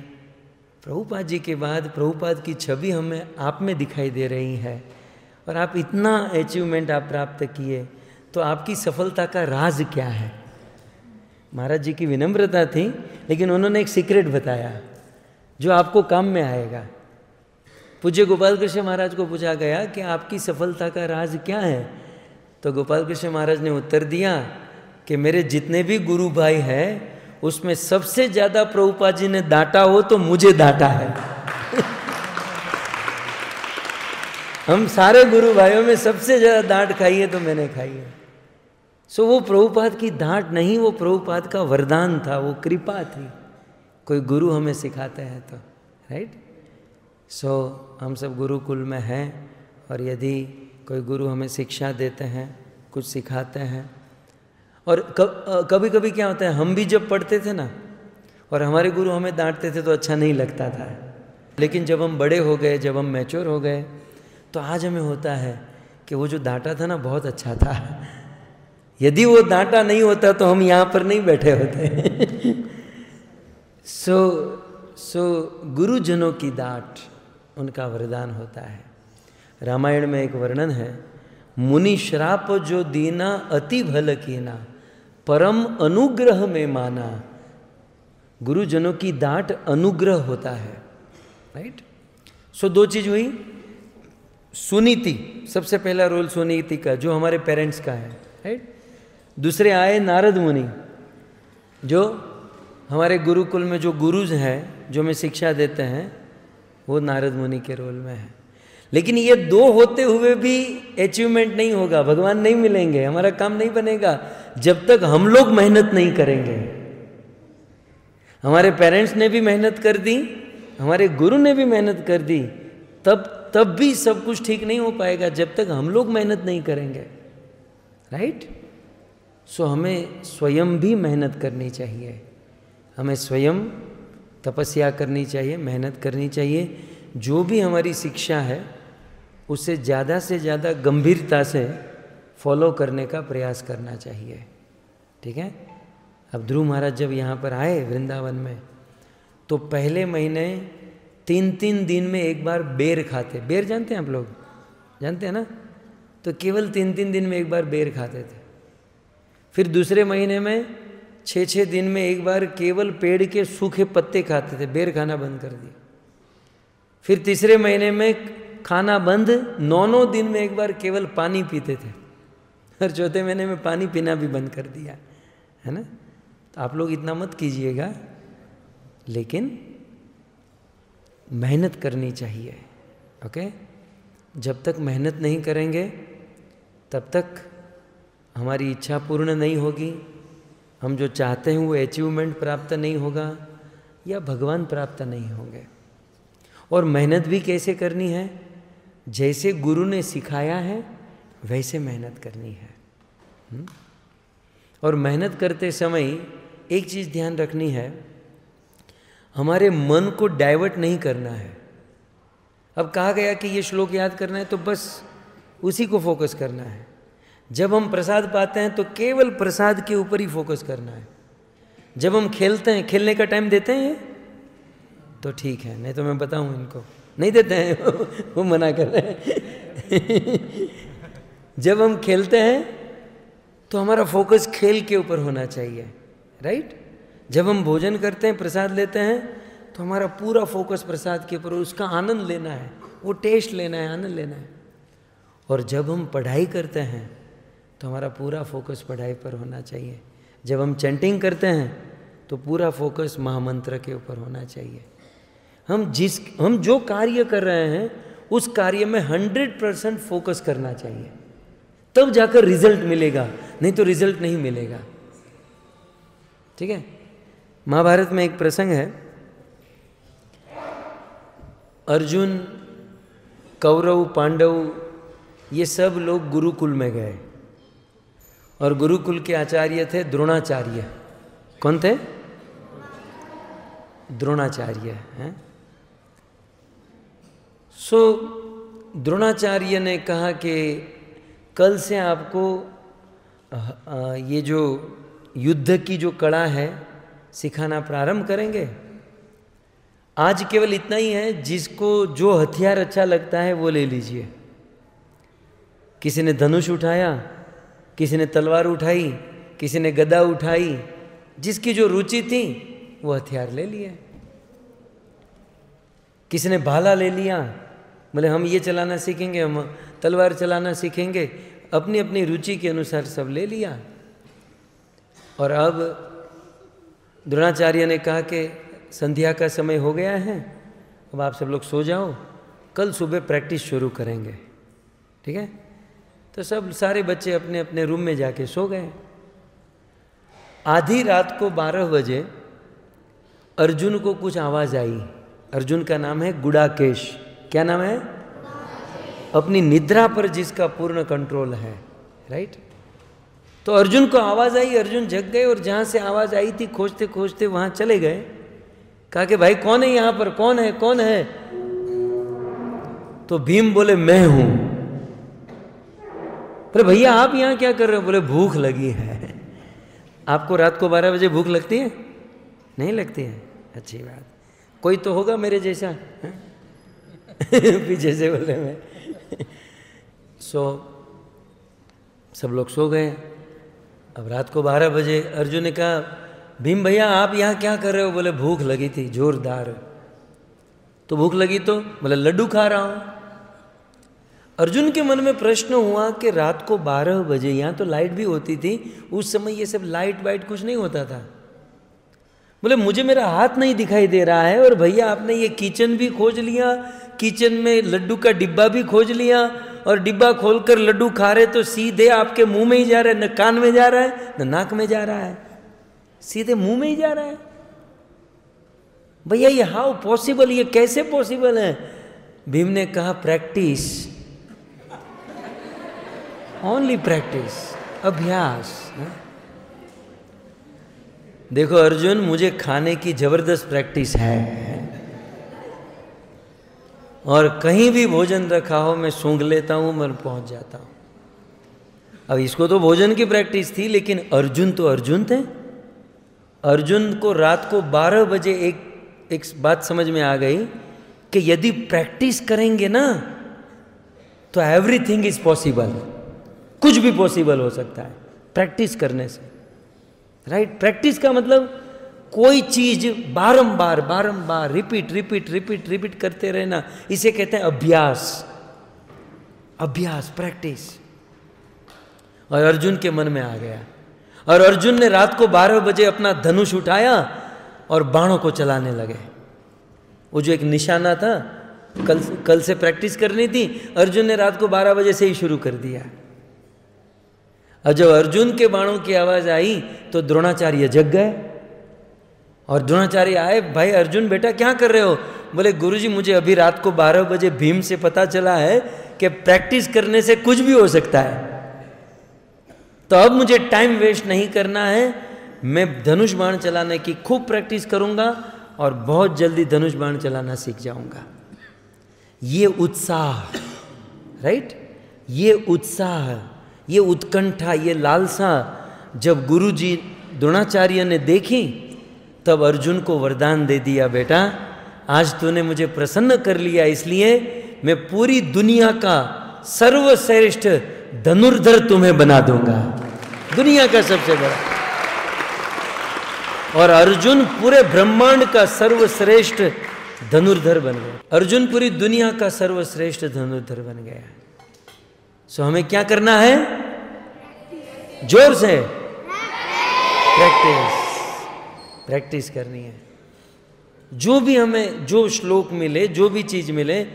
प्रभुपाद जी के बाद प्रभुपाद की छवि हमें आप में दिखाई दे रही है और आप इतना अचीवमेंट आप प्राप्त किए, तो आपकी सफलता का राज क्या है? महाराज जी की विनम्रता थी, लेकिन उन्होंने एक सीक्रेट बताया जो आपको काम में आएगा। पूज्य गोपाल कृष्ण महाराज को पूछा गया कि आपकी सफलता का राज क्या है? तो गोपाल कृष्ण महाराज ने उत्तर दिया कि मेरे जितने भी गुरु भाई हैं उसमें सबसे ज्यादा प्रभुपाद जी ने डांटा हो तो मुझे डांटा है। हम सारे गुरु भाइयों में सबसे ज्यादा डांट खाई है तो मैंने खाई है। सो वो प्रभुपाद की डांट नहीं, वो प्रभुपाद का वरदान था, वो कृपा थी। कोई गुरु हमें सिखाते हैं तो, राइट। सो हम सब गुरुकुल में हैं और यदि कोई गुरु हमें शिक्षा देते हैं, कुछ सिखाते हैं, और कभी कभी क्या होता है, हम भी जब पढ़ते थे ना और हमारे गुरु हमें डांटते थे तो अच्छा नहीं लगता था, लेकिन जब हम बड़े हो गए, जब हम मैच्योर हो गए, तो आज हमें होता है कि वो जो डांटा था ना बहुत अच्छा था। यदि वो डांटा नहीं होता तो हम यहाँ पर नहीं बैठे होते। सो गुरुजनों की डांट उनका वरदान होता है। रामायण में एक वर्णन है, मुनि श्राप जो दीना अति भल कीना, परम अनुग्रह में माना। गुरुजनों की डांट अनुग्रह होता है, राइट। सो दो चीज हुई, सुनीति, सबसे पहला रोल सुनीति का जो हमारे पेरेंट्स का है, राइट। दूसरे आए नारद मुनि, जो हमारे गुरुकुल में जो गुरुज हैं, जो हमें शिक्षा देते हैं, वो नारद मुनि के रोल में है। लेकिन ये दो होते हुए भी अचीवमेंट नहीं होगा, भगवान नहीं मिलेंगे, हमारा काम नहीं बनेगा जब तक हम लोग मेहनत नहीं करेंगे। हमारे पेरेंट्स ने भी मेहनत कर दी, हमारे गुरु ने भी मेहनत कर दी, तब भी सब कुछ ठीक नहीं हो पाएगा जब तक हम लोग मेहनत नहीं करेंगे, राइट। सो हमें स्वयं भी मेहनत करनी चाहिए, हमें स्वयं तपस्या करनी चाहिए, मेहनत करनी चाहिए। जो भी हमारी शिक्षा है उसे ज़्यादा से ज़्यादा गंभीरता से फॉलो करने का प्रयास करना चाहिए, ठीक है। अब ध्रुव महाराज जब यहाँ पर आए वृंदावन में, तो पहले महीने 3-3 दिन में एक बार बेर खाते। बेर जानते हैं आप लोग, जानते हैं ना? तो केवल 3-3 दिन में एक बार बेर खाते थे। फिर दूसरे महीने में 6-6 दिन में एक बार केवल पेड़ के सूखे पत्ते खाते थे, बेर खाना बंद कर दिया। फिर तीसरे महीने में खाना बंद, 9 दिन में एक बार केवल पानी पीते थे, और चौथे महीने में पानी पीना भी बंद कर दिया, है ना। तो आप लोग इतना मत कीजिएगा, लेकिन मेहनत करनी चाहिए, ओके। जब तक मेहनत नहीं करेंगे तब तक हमारी इच्छा पूर्ण नहीं होगी, हम जो चाहते हैं वो अचीवमेंट प्राप्त नहीं होगा, या भगवान प्राप्त नहीं होंगे। और मेहनत भी कैसे करनी है? जैसे गुरु ने सिखाया है वैसे मेहनत करनी है। और मेहनत करते समय एक चीज़ ध्यान रखनी है, हमारे मन को डाइवर्ट नहीं करना है। अब कहा गया कि ये श्लोक याद करना है तो बस उसी को फोकस करना है। जब हम प्रसाद पाते हैं तो केवल प्रसाद के ऊपर ही फोकस करना है। जब हम खेलते हैं, खेलने का टाइम देते हैं तो ठीक है, नहीं तो मैं बताऊं इनको, नहीं देते हैं। वो मना कर रहे हैं। जब हम खेलते हैं तो हमारा फोकस खेल के ऊपर होना चाहिए, राइट। जब हम भोजन करते हैं, प्रसाद लेते हैं, तो हमारा पूरा फोकस प्रसाद के ऊपर, उसका आनंद लेना है, वो टेस्ट लेना है, आनंद लेना है। और जब हम पढ़ाई करते हैं तो हमारा पूरा फोकस पढ़ाई पर होना चाहिए। जब हम चैंटिंग करते हैं तो पूरा फोकस महामंत्र के ऊपर होना चाहिए। हम जो कार्य कर रहे हैं उस कार्य में 100% फोकस करना चाहिए, तब जाकर रिजल्ट मिलेगा, नहीं तो रिजल्ट नहीं मिलेगा, ठीक है। महाभारत में एक प्रसंग है, अर्जुन, कौरव, पांडव, ये सब लोग गुरुकुल में गए, और गुरुकुल के आचार्य थे द्रोणाचार्य, कौन थे? द्रोणाचार्य हैं। सो द्रोणाचार्य ने कहा कि कल से आपको ये जो युद्ध की जो कला है सिखाना प्रारंभ करेंगे। आज केवल इतना ही है, जिसको जो हथियार अच्छा लगता है वो ले लीजिए। किसी ने धनुष उठाया, किसी ने तलवार उठाई, किसी ने गदा उठाई, जिसकी जो रुचि थी वो हथियार ले लिया। किसी ने भाला ले लिया, बोले हम ये चलाना सीखेंगे, हम तलवार चलाना सीखेंगे, अपनी अपनी रुचि के अनुसार सब ले लिया। और अब द्रोणाचार्य ने कहा कि संध्या का समय हो गया है, अब आप सब लोग सो जाओ, कल सुबह प्रैक्टिस शुरू करेंगे। ठीक है? तो सब सारे बच्चे अपने अपने रूम में जाके सो गए। आधी रात को 12 बजे अर्जुन को कुछ आवाज़ आई। अर्जुन का नाम है गुडाकेश। क्या नाम है? अपनी निद्रा पर जिसका पूर्ण कंट्रोल है, राइट? तो अर्जुन को आवाज़ आई, अर्जुन जग गए और जहाँ से आवाज़ आई थी खोजते खोजते वहाँ चले गए। कहा कि भाई कौन है यहाँ पर, कौन है, कौन है? तो भीम बोले मैं हूँ। बोले भैया आप यहाँ क्या कर रहे हो? बोले भूख लगी है। आपको रात को 12 बजे भूख लगती है? नहीं लगती है? अच्छी बात। कोई तो होगा मेरे जैसा पीछे से बोले मैं। सब लोग सो गए। अब रात को 12 बजे अर्जुन ने कहा भीम भैया आप यहाँ क्या कर रहे हो? बोले भूख लगी थी जोरदार। तो भूख लगी तो? बोले लड्डू खा रहा हूँ। अर्जुन के मन में प्रश्न हुआ कि रात को 12 बजे यहाँ तो लाइट भी होती थी, उस समय ये सब लाइट वाइट कुछ नहीं होता था। बोले मुझे मेरा हाथ नहीं दिखाई दे रहा है, और भैया आपने ये किचन भी खोज लिया, किचन में लड्डू का डिब्बा भी खोज लिया, और डिब्बा खोलकर लड्डू खा रहे तो सीधे आपके मुंह में ही जा रहा है, न कान में जा रहा है न नाक में जा रहा है, सीधे मुंह में ही जा रहा है। भैया ये हाउ पॉसिबल, ये कैसे पॉसिबल है? भीम ने कहा प्रैक्टिस, ओनली प्रैक्टिस, अभ्यास। देखो अर्जुन, मुझे खाने की जबरदस्त प्रैक्टिस है, और कहीं भी भोजन रखा हो मैं सूंघ लेता हूं, मैं पहुंच जाता हूं। अब इसको तो भोजन की प्रैक्टिस थी, लेकिन अर्जुन तो अर्जुन थे। अर्जुन को रात को 12 बजे एक बात समझ में आ गई कि यदि प्रैक्टिस करेंगे ना तो एवरीथिंग इज पॉसिबल, कुछ भी पॉसिबल हो सकता है प्रैक्टिस करने से, राइट? प्रैक्टिस का मतलब कोई चीज बारंबार बारंबार रिपीट रिपीट रिपीट रिपीट करते रहना, इसे कहते हैं अभ्यास। अभ्यास, प्रैक्टिस। और अर्जुन के मन में आ गया, और अर्जुन ने रात को 12 बजे अपना धनुष उठाया और बाणों को चलाने लगे। वो जो एक निशाना था, कल से प्रैक्टिस करनी थी, अर्जुन ने रात को 12 बजे से ही शुरू कर दिया। और जब अर्जुन के बाणों की आवाज आई तो द्रोणाचार्य जग गए, और द्रोणाचार्य आए, भाई अर्जुन बेटा क्या कर रहे हो? बोले गुरुजी मुझे अभी रात को 12 बजे भीम से पता चला है कि प्रैक्टिस करने से कुछ भी हो सकता है, तो अब मुझे टाइम वेस्ट नहीं करना है, मैं धनुष बाण चलाने की खूब प्रैक्टिस करूंगा और बहुत जल्दी धनुष बाण चलाना सीख जाऊंगा। ये उत्साह, राइट? ये उत्साह, ये उत्कंठा, ये लालसा जब गुरुजी द्रोणाचार्य ने देखी, तब अर्जुन को वरदान दे दिया, बेटा आज तूने मुझे प्रसन्न कर लिया, इसलिए मैं पूरी दुनिया का सर्वश्रेष्ठ धनुर्धर तुम्हें बना दूंगा, दुनिया का सबसे बड़ा। और अर्जुन पूरे ब्रह्मांड का सर्वश्रेष्ठ धनुर्धर बन गया। अर्जुन पूरी दुनिया का सर्वश्रेष्ठ धनुर्धर बन गया। सो हमें क्या करना है? जोर से प्रैक्टिस करनी है। जो भी हमें, जो श्लोक मिले, जो भी चीज मिले,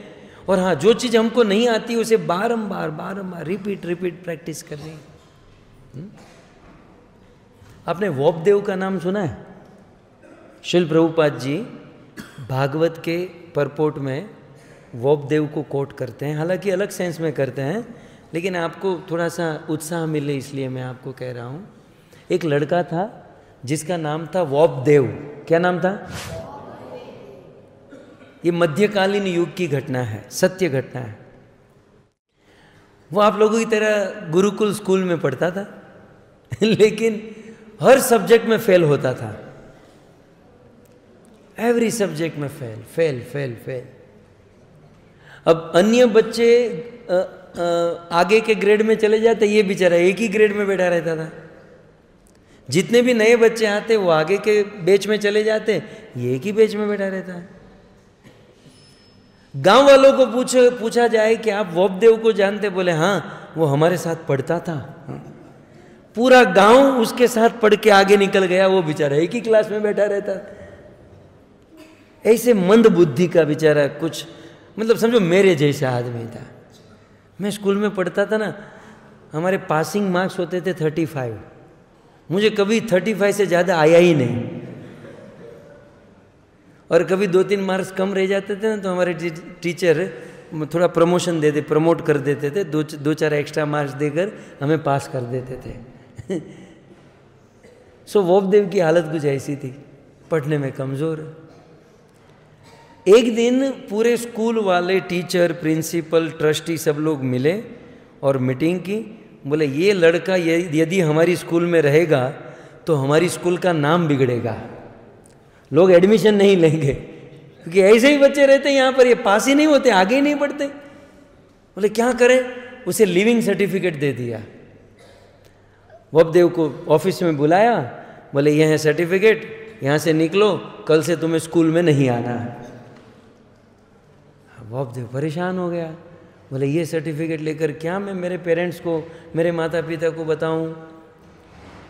और हाँ जो चीज हमको नहीं आती उसे बारंबार बारंबार रिपीट प्रैक्टिस करनी है। आपने वॉपदेव का नाम सुना है? शिल प्रभुपाद जी भागवत के परपोट में वॉपदेव को कोट करते हैं, हालांकि अलग सेंस में करते हैं, लेकिन आपको थोड़ा सा उत्साह मिले इसलिए मैं आपको कह रहा हूँ। एक लड़का था जिसका नाम था वॉबदेव। क्या नाम था? ये मध्यकालीन युग की घटना है, सत्य घटना है। वो आप लोगों की तरह गुरुकुल स्कूल में पढ़ता था लेकिन हर सब्जेक्ट में फेल होता था, एवरी सब्जेक्ट में फेल फेल फेल फेल। अब अन्य बच्चे आगे के ग्रेड में चले जाते, ये बेचारा एक ही ग्रेड में बैठा रहता था। जितने भी नए बच्चे आते वो आगे के बैच में चले जाते, ये एक ही बैच में बैठा रहता है। गांव वालों को पूछा जाए कि आप वॉबदेव को जानते? बोले हाँ, वो हमारे साथ पढ़ता था। पूरा गांव उसके साथ पढ़ के आगे निकल गया, वो बेचारा एक ही क्लास में बैठा रहता। ऐसे मंद बुद्धि का बेचारा, कुछ मतलब समझो मेरे जैसा आदमी था। मैं स्कूल में पढ़ता था ना, हमारे पासिंग मार्क्स होते थे 35, मुझे कभी 35 से ज़्यादा आया ही नहीं। और कभी 2-3 मार्क्स कम रह जाते थे ना, तो हमारे टीचर थोड़ा प्रमोशन प्रमोट कर देते थे, 2-4 एक्स्ट्रा मार्क्स देकर हमें पास कर देते थे सो वॉबदेव की हालत कुछ ऐसी थी, पढ़ने में कमज़ोर। एक दिन पूरे स्कूल वाले, टीचर, प्रिंसिपल, ट्रस्टी सब लोग मिले और मीटिंग की। बोले ये लड़का यदि हमारी स्कूल में रहेगा तो हमारी स्कूल का नाम बिगड़ेगा, लोग एडमिशन नहीं लेंगे, क्योंकि ऐसे ही बच्चे रहते हैं यहाँ पर, ये पास ही नहीं होते, आगे ही नहीं बढ़ते। बोले क्या करें? उसे लिविंग सर्टिफिकेट दे दिया। वॉबदेव को ऑफिस में बुलाया, बोले यह है सर्टिफिकेट, यहाँ से निकलो, कल से तुम्हें स्कूल में नहीं आना। वॉबदेव परेशान हो गया, बोले ये सर्टिफिकेट लेकर क्या मैं मेरे पेरेंट्स को, मेरे माता पिता को बताऊं?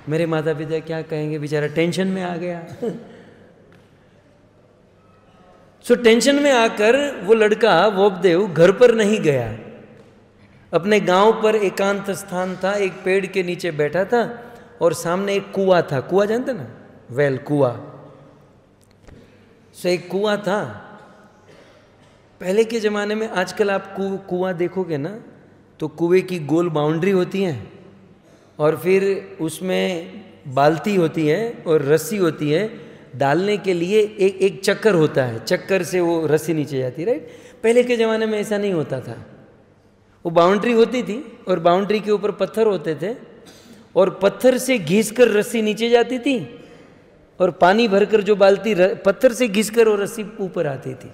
मेरे माता पिता क्या कहेंगे? बेचारा टेंशन में आ गया सो टेंशन में आकर वो लड़का वॉबदेव घर पर नहीं गया, अपने गांव पर एकांत स्थान था, एक पेड़ के नीचे बैठा था और सामने एक कुआं था। कुआं जानते ना? वेल, कुआं। सो एक कुआं था। पहले के ज़माने में, आजकल आप कुआं देखोगे ना तो कुएं की गोल बाउंड्री होती है और फिर उसमें बाल्टी होती है और रस्सी होती है, डालने के लिए एक चक्कर होता है, चक्कर से वो रस्सी नीचे जाती है, राइट? पहले के ज़माने में ऐसा नहीं होता था। वो बाउंड्री होती थी और बाउंड्री के ऊपर पत्थर होते थे और पत्थर से घिसकर रस्सी नीचे जाती थी और पानी भरकर जो बाल्टी पत्थर से घिसकर वो रस्सी ऊपर आती थी।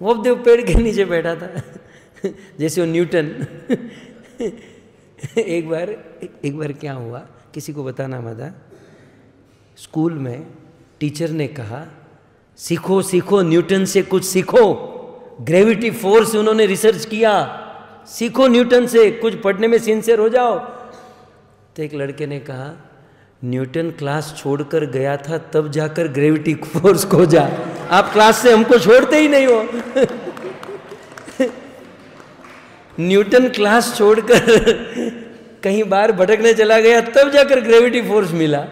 वॉबदेव पेड़ के नीचे बैठा था जैसे वो न्यूटन एक बार क्या हुआ, किसी को बताना मत। स्कूल में टीचर ने कहा सीखो सीखो, न्यूटन से कुछ सीखो, ग्रेविटी फोर्स उन्होंने रिसर्च किया, सीखो न्यूटन से, कुछ पढ़ने में सिंसियर हो जाओ। तो एक लड़के ने कहा न्यूटन क्लास छोड़कर गया था तब जाकर ग्रेविटी फोर्स खोजा, आप क्लास से हमको छोड़ते ही नहीं हो न्यूटन क्लास छोड़कर कहीं बाहर भटकने चला गया तब जाकर ग्रेविटी फोर्स मिला।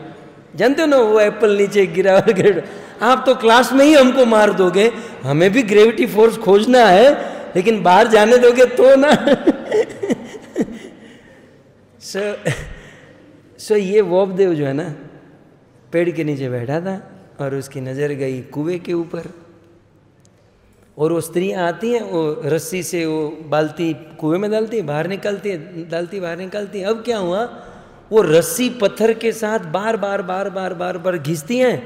जानते हो ना, वो एप्पल नीचे गिरा और आप तो क्लास में ही हमको मार दोगे, हमें भी ग्रेविटी फोर्स खोजना है, लेकिन बाहर जाने दोगे तो ना सो ये वॉबदेव जो है ना, पेड़ के नीचे बैठा था और उसकी नज़र गई कुएं के ऊपर, और वो स्त्रियाँ आती हैं, वो रस्सी से वो बाल्टी कुएं में डालती है, बाहर निकालती है, डालती बाहर निकालती है। अब क्या हुआ, वो रस्सी पत्थर के साथ बार बार घिसती हैं,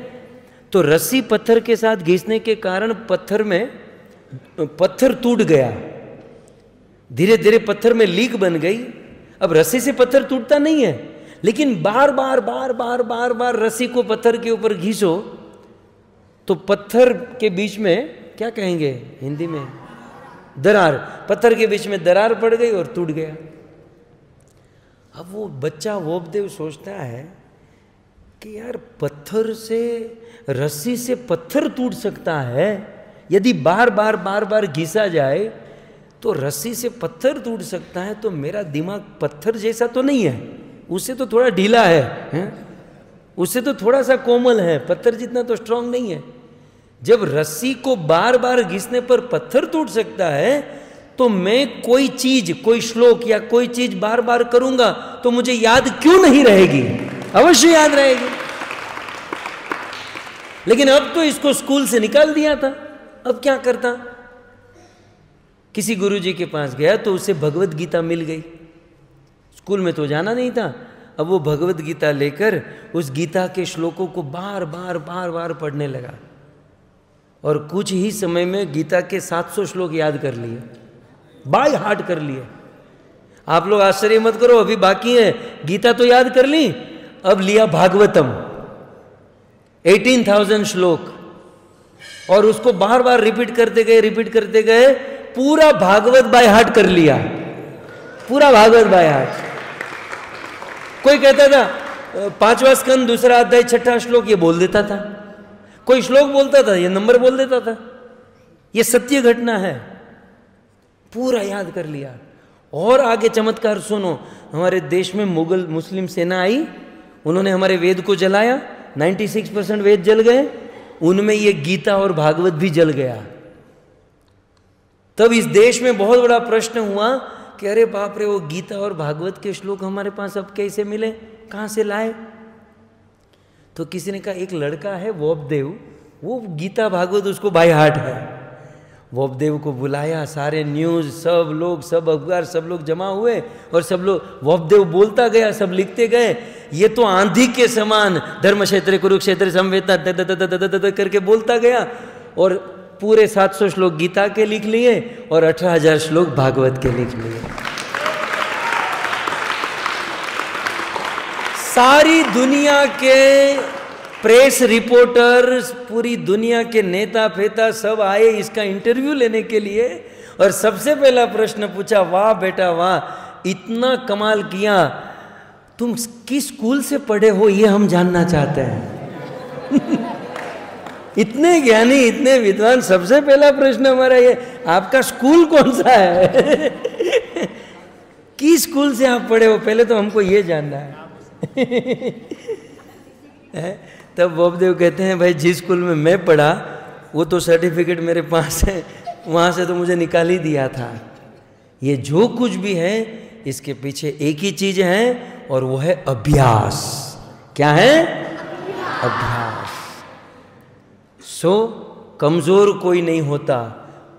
तो रस्सी पत्थर के साथ घिसने के कारण पत्थर टूट गया, धीरे धीरे पत्थर में लीक बन गई। अब रस्सी से पत्थर टूटता नहीं है, लेकिन बार बार रस्सी को पत्थर के ऊपर घिसो तो पत्थर के बीच में, क्या कहेंगे हिंदी में, दरार, पत्थर के बीच में दरार पड़ गई और टूट गया। अब वो बच्चा वॉबदेव सोचता है कि यार पत्थर से, रस्सी से पत्थर टूट सकता है, यदि बार बार घिसा जाए तो रस्सी से पत्थर टूट सकता है, तो मेरा दिमाग पत्थर जैसा तो नहीं है, उससे तो थोड़ा ढीला है? उससे तो थोड़ा सा कोमल है, पत्थर जितना तो स्ट्रांग नहीं है। जब रस्सी को बार बार घिसने पर पत्थर टूट सकता है, तो मैं कोई चीज, कोई श्लोक या कोई चीज बार बार करूंगा तो मुझे याद क्यों नहीं रहेगी? अवश्य याद रहेगी। लेकिन अब तो इसको स्कूल से निकाल दिया था, अब क्या करता? किसी गुरुजी के पास गया तो उसे भगवत गीता मिल गई। स्कूल में तो जाना नहीं था, अब वो भगवत गीता लेकर उस गीता के श्लोकों को बार बार पढ़ने लगा और कुछ ही समय में गीता के 700 श्लोक याद कर लिए, बाय हार्ट कर लिए। आप लोग आश्चर्य मत करो, अभी बाकी है। गीता तो याद कर ली, अब लिया भागवतम 18,000 श्लोक और उसको बार बार रिपीट करते गए, पूरा भागवत बाय हार्ट कर लिया, पूरा भागवत बाय हार्ट। कोई कहता था 5वां स्कंद 2रा अध्याय 6ठा श्लोक, ये बोल देता था। कोई श्लोक बोलता था, ये नंबर बोल देता था। ये सत्य घटना है, पूरा याद कर लिया। और आगे चमत्कार सुनो, हमारे देश में मुगल मुस्लिम सेना आई, उन्होंने हमारे वेद को जलाया, 96% वेद जल गए, उनमें ये गीता और भागवत भी जल गया। तब इस देश में बहुत बड़ा प्रश्न हुआ कि अरे बाप रे, वो गीता और भागवत के श्लोक हमारे पास अब कैसे मिले, कहाँ से लाए? तो किसी ने कहा एक लड़का है वोपदेव, वो गीता भागवत उसको बाय हार्ट है। वोपदेव को बुलाया, सारे न्यूज़, सब लोग, सब अखबार, सब लोग जमा हुए और सब लोग, वोपदेव बोलता गया, सब लिखते गए। ये तो आंधी के समान धर्मक्षेत्र कुरुक्षेत्र संवेदना करके बोलता गया और पूरे 700 श्लोक गीता के लिख लिए और 18,000 श्लोक भागवत के लिख लिए। सारी दुनिया के प्रेस रिपोर्टर, पूरी दुनिया के नेता फेता सब आए इसका इंटरव्यू लेने के लिए और सबसे पहला प्रश्न पूछा, वाह बेटा वाह, इतना कमाल किया, तुम किस स्कूल से पढ़े हो ये हम जानना चाहते हैं। इतने ज्ञानी, इतने विद्वान, सबसे पहला प्रश्न हमारा ये, आपका स्कूल कौन सा है? किस स्कूल से आप पढ़े हो, पहले तो हमको ये जानना है। तब वोपदेव कहते हैं, भाई जिस स्कूल में मैं पढ़ा वो तो सर्टिफिकेट मेरे पास है, वहाँ से तो मुझे निकाल ही दिया था। ये जो कुछ भी है इसके पीछे एक ही चीज है और वो है अभ्यास। क्या है? अभ्यास। सो कमजोर कोई नहीं होता,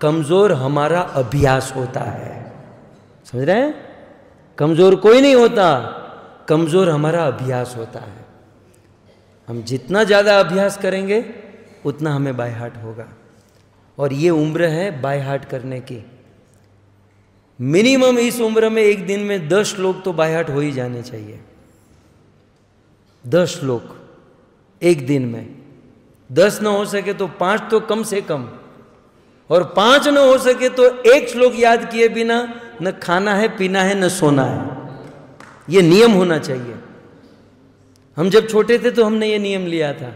कमजोर हमारा अभ्यास होता है। समझ रहे हैं? कमजोर कोई नहीं होता, कमजोर हमारा अभ्यास होता है। हम जितना ज़्यादा अभ्यास करेंगे उतना हमें बाय हार्ट होगा। और ये उम्र है बाय हार्ट करने की। मिनिमम इस उम्र में एक दिन में 10 श्लोक तो बाय हार्ट हो ही जाने चाहिए। 10 श्लोक एक दिन में, 10 न हो सके तो 5 तो कम से कम, और 5 न हो सके तो 1 श्लोक याद किए बिना न खाना है, पीना है, न सोना है। ये नियम होना चाहिए। हम जब छोटे थे तो हमने ये नियम लिया था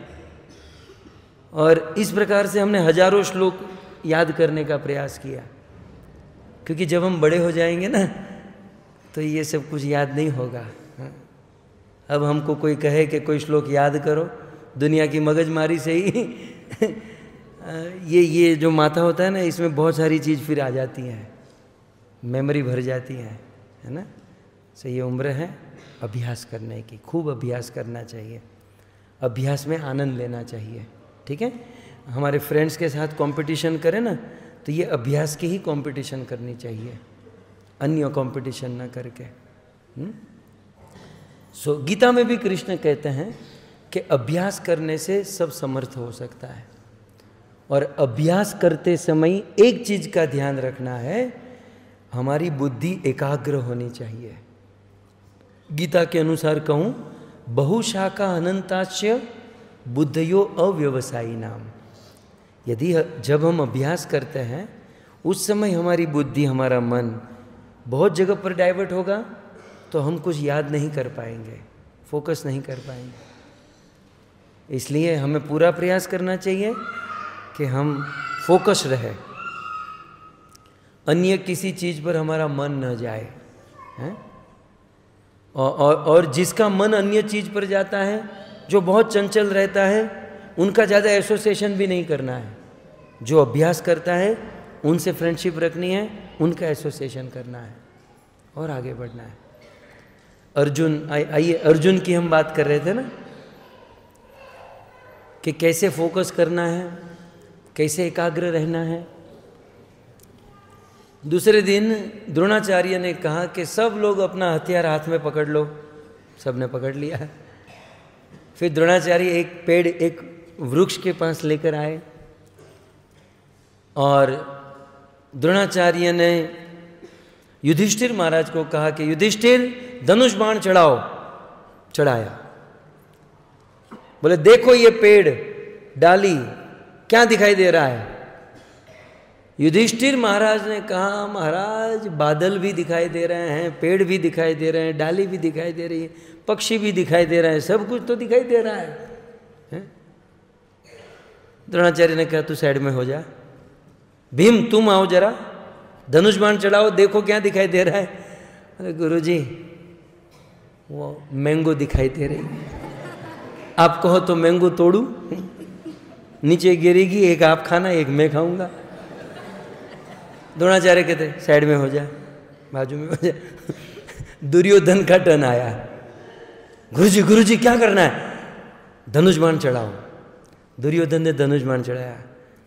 और इस प्रकार से हमने हजारों श्लोक याद करने का प्रयास किया, क्योंकि जब हम बड़े हो जाएंगे ना तो ये सब कुछ याद नहीं होगा। अब हमको कोई कहे कि कोई श्लोक याद करो, दुनिया की मगजमारी से ही ये जो माथा होता है ना, इसमें बहुत सारी चीज़ फिर आ जाती हैं, मेमोरी भर जाती है ना। सो ये उम्र है अभ्यास करने की, खूब अभ्यास करना चाहिए, अभ्यास में आनंद लेना चाहिए। ठीक है? हमारे फ्रेंड्स के साथ कंपटीशन करें ना तो ये अभ्यास की ही कंपटीशन करनी चाहिए, अन्य कंपटीशन ना करके। सो गीता में भी कृष्ण कहते हैं कि अभ्यास करने से सब समर्थ हो सकता है। और अभ्यास करते समय एक चीज का ध्यान रखना है, हमारी बुद्धि एकाग्र होनी चाहिए। गीता के अनुसार कहूँ, बहुशाखा अनंतास्य बुद्धयो अव्यवसायी नाम। यदि जब हम अभ्यास करते हैं उस समय हमारी बुद्धि, हमारा मन बहुत जगह पर डाइवर्ट होगा तो हम कुछ याद नहीं कर पाएंगे, फोकस नहीं कर पाएंगे। इसलिए हमें पूरा प्रयास करना चाहिए कि हम फोकस रहे, अन्य किसी चीज़ पर हमारा मन न जाए हैं? और जिसका मन अन्य चीज़ पर जाता है, जो बहुत चंचल रहता है, उनका ज़्यादा एसोसिएशन भी नहीं करना है। जो अभ्यास करता है उनसे फ्रेंडशिप रखनी है, उनका एसोसिएशन करना है और आगे बढ़ना है। अर्जुन, आइए अर्जुन की हम बात कर रहे थे ना। कि कैसे फोकस करना है, कैसे एकाग्र रहना है। दूसरे दिन द्रोणाचार्य ने कहा कि सब लोग अपना हथियार हाथ में पकड़ लो। सबने पकड़ लिया। फिर द्रोणाचार्य एक पेड़, एक वृक्ष के पास लेकर आए और द्रोणाचार्य ने युधिष्ठिर महाराज को कहा कि युधिष्ठिर धनुष बाण चढ़ाओ। चढ़ाया। बोले देखो ये पेड़, डाली क्या दिखाई दे रहा है? युधिष्ठिर महाराज ने कहा महाराज बादल भी दिखाई दे रहे हैं, पेड़ भी दिखाई दे रहे हैं, डाली भी दिखाई दे रही है, पक्षी भी दिखाई दे रहे हैं, सब कुछ तो दिखाई दे रहा है? द्रोणाचार्य ने कहा तू साइड में हो जा, भीम तुम आओ जरा, धनुष बाण चढ़ाओ, देखो क्या दिखाई दे रहा है। अरे गुरुजी वो मैंगो दिखाई दे रही है, आप कहो तो मैंगो तोड़ू, नीचे गिरेगी, एक आप खाना एक मैं खाऊंगा। द्रोणाचार्य कहते साइड में हो जा, बाजू में हो जा। दुर्योधन का टर्न आया, गुरुजी क्या करना है? धनुष बाण चढ़ाओ। दुर्योधन ने धनुष बाण चढ़ाया।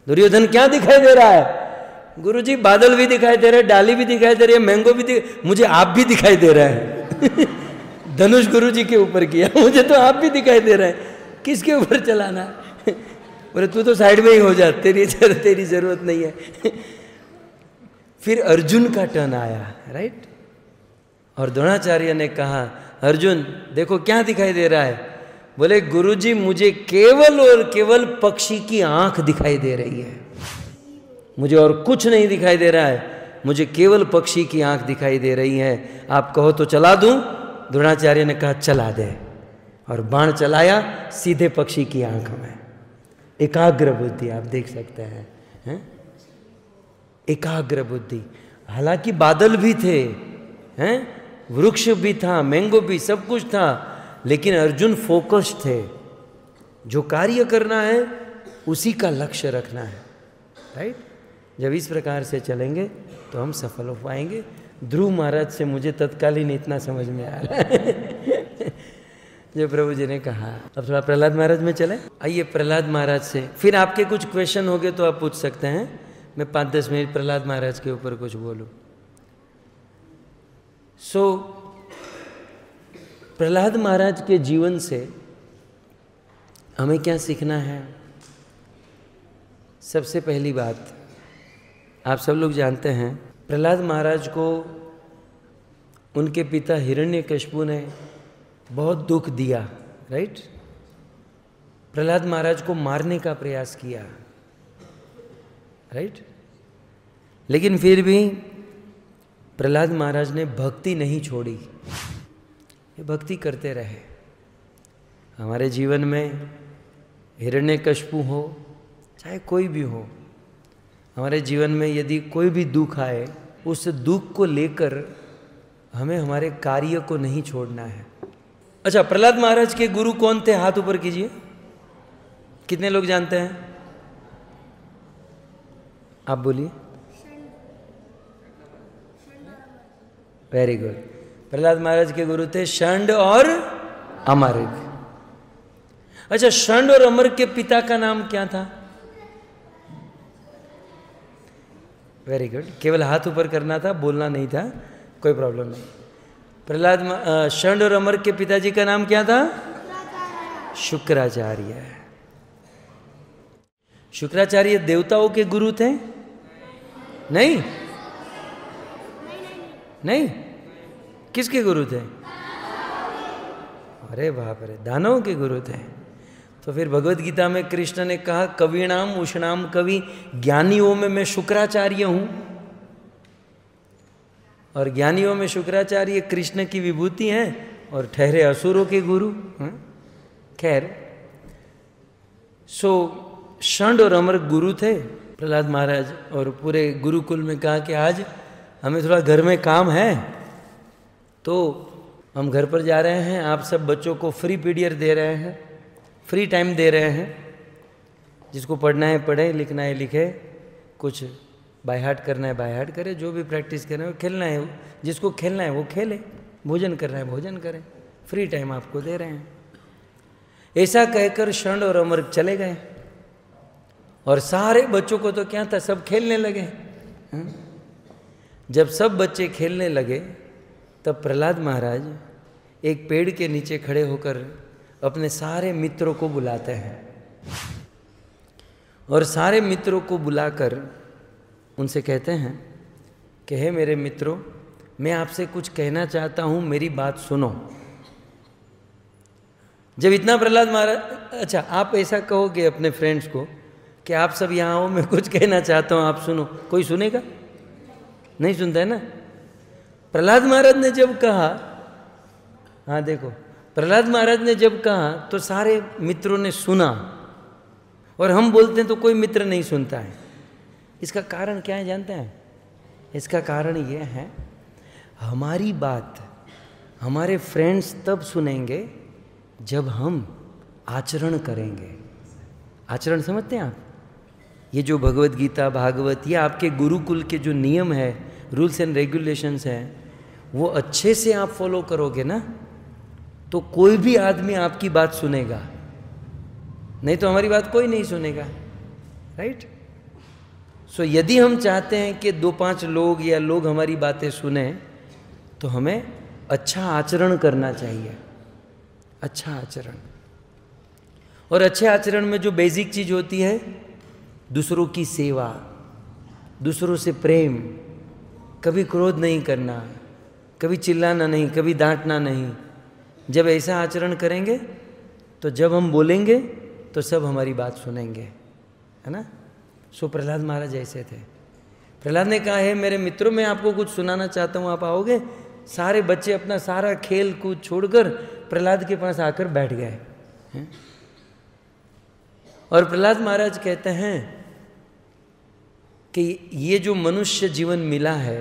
दुर्योधन क्या दिखाई दे रहा है? गुरुजी बादल भी दिखाई दे रहे, डाली भी दिखाई दे रही है, मैंगो भी मुझे आप भी दिखाई दे रहा है। धनुष गुरुजी के ऊपर किया, मुझे तो आप भी दिखाई दे रहे हैं, किसके ऊपर चलाना? बोले तू तो साइड में ही हो जा, तेरी जरूरत नहीं है। फिर अर्जुन का टर्न आया, राइट? और द्रोणाचार्य ने कहा अर्जुन देखो क्या दिखाई दे रहा है? बोले गुरुजी मुझे केवल और केवल पक्षी की आंख दिखाई दे रही है, मुझे और कुछ नहीं दिखाई दे रहा है, मुझे केवल पक्षी की आंख दिखाई दे रही है, आप कहो तो चला दूं? द्रोणाचार्य ने कहा चला दे, और बाण चलाया सीधे पक्षी की आंख में। एकाग्र बुद्धि आप देख सकते हैं, एकाग्र बुद्धि। हालांकि बादल भी थे, हैं, वृक्ष भी था, मैंगो भी, सब कुछ था, लेकिन अर्जुन फोकस्ड थे। जो कार्य करना है उसी का लक्ष्य रखना है, राइट? जब इस प्रकार से चलेंगे तो हम सफल हो पाएंगे। ध्रुव महाराज से मुझे तत्कालीन इतना समझ में आ रहा है जो प्रभु जी ने कहा। अब थोड़ा प्रहलाद महाराज में चले। आइए प्रहलाद महाराज से, फिर आपके कुछ क्वेश्चन हो गए तो आप पूछ सकते हैं। मैं 5-10 मिनट प्रहलाद महाराज के ऊपर कुछ बोलूं। प्रहलाद महाराज के जीवन से हमें क्या सीखना है? सबसे पहली बात, आप सब लोग जानते हैं प्रहलाद महाराज को उनके पिता हिरण्यकशिपु ने बहुत दुख दिया, राइट? प्रहलाद महाराज को मारने का प्रयास किया, राइट? लेकिन फिर भी प्रहलाद महाराज ने भक्ति नहीं छोड़ी, ये भक्ति करते रहे। हमारे जीवन में हिरण्यकशिपु हो चाहे कोई भी हो, हमारे जीवन में यदि कोई भी दुख आए, उस दुख को लेकर हमें हमारे कार्य को नहीं छोड़ना है। अच्छा, प्रहलाद महाराज के गुरु कौन थे? हाथ ऊपर कीजिए। कितने लोग जानते हैं? आप बोलिए। Very good. प्रहलाद महाराज के गुरु थे षंड और अमर्ग। अच्छा, षंड और अमर्ग के पिता का नाम क्या था? Very good. केवल हाथ ऊपर करना था, बोलना नहीं था, कोई प्रॉब्लम नहीं। प्रहलाद षंड और अमर्ग के पिताजी का नाम क्या था? शुक्राचार्य। शुक्राचार्य देवताओं के गुरु थे? नहीं, नहीं। किसके गुरु थे? अरे बाप रे, दानवों के गुरु थे। तो फिर भगवत गीता में कृष्ण ने कहा कविणाम उषणाम कवि, ज्ञानियों में मैं शुक्राचार्य हूं। और ज्ञानियों में शुक्राचार्य कृष्ण की विभूति हैं और ठहरे असुरों के गुरु। खैर, षंड और अमर्ग गुरु थे प्रहलाद महाराज, और पूरे गुरुकुल में कहा कि आज हमें थोड़ा घर में काम है, तो हम घर पर जा रहे हैं, आप सब बच्चों को फ्री पीरियड दे रहे हैं, फ्री टाइम दे रहे हैं। जिसको पढ़ना है पढ़े, लिखना है लिखे, कुछ बाय हार्ट करना है बाय हार्ट करे, जो भी प्रैक्टिस करना है, खेलना है जिसको खेलना है वो खेले, भोजन करना है भोजन करें, फ्री टाइम आपको दे रहे हैं। ऐसा कहकर षंड और अमर चले गए और सारे बच्चों को तो क्या था, सब खेलने लगे। जब सब बच्चे खेलने लगे तब प्रहलाद महाराज एक पेड़ के नीचे खड़े होकर अपने सारे मित्रों को बुलाते हैं और सारे मित्रों को बुलाकर उनसे कहते हैं कि हे मेरे मित्रों, मैं आपसे कुछ कहना चाहता हूँ, मेरी बात सुनो। जब इतना प्रहलाद महाराज, अच्छा आप ऐसा कहोगे अपने फ्रेंड्स को कि आप सब यहाँ आओ, मैं कुछ कहना चाहता हूँ, आप सुनो, कोई सुनेगा? नहीं सुनता है ना। प्रहलाद महाराज ने जब कहा, हाँ देखो, प्रहलाद महाराज ने जब कहा तो सारे मित्रों ने सुना, और हम बोलते हैं तो कोई मित्र नहीं सुनता है। इसका कारण क्या है जानते हैं? इसका कारण ये है, हमारी बात हमारे फ्रेंड्स तब सुनेंगे जब हम आचरण करेंगे। आचरण समझते हैं आप? ये जो भगवत गीता, भागवत, ये आपके गुरुकुल के जो नियम है, रूल्स एंड रेगुलेशंस हैं, वो अच्छे से आप फॉलो करोगे ना, तो कोई भी आदमी आपकी बात सुनेगा, नहीं तो हमारी बात कोई नहीं सुनेगा, राइट? सो यदि हम चाहते हैं कि 2-5 लोग या लोग हमारी बातें सुने, तो हमें अच्छा आचरण करना चाहिए, अच्छा आचरण। और अच्छे आचरण में जो बेसिक चीज होती है, दूसरों की सेवा, दूसरों से प्रेम, कभी क्रोध नहीं करना, कभी चिल्लाना नहीं, कभी डांटना नहीं। जब ऐसा आचरण करेंगे तो जब हम बोलेंगे तो सब हमारी बात सुनेंगे, है ना। सो प्रहलाद महाराज ऐसे थे। प्रहलाद ने कहा, है मेरे मित्रों, मैं आपको कुछ सुनाना चाहता हूँ, आप आओगे? सारे बच्चे अपना सारा खेल कूद छोड़कर प्रहलाद के पास आकर बैठ गए हैं? और प्रहलाद महाराज कहते हैं कि ये जो मनुष्य जीवन मिला है,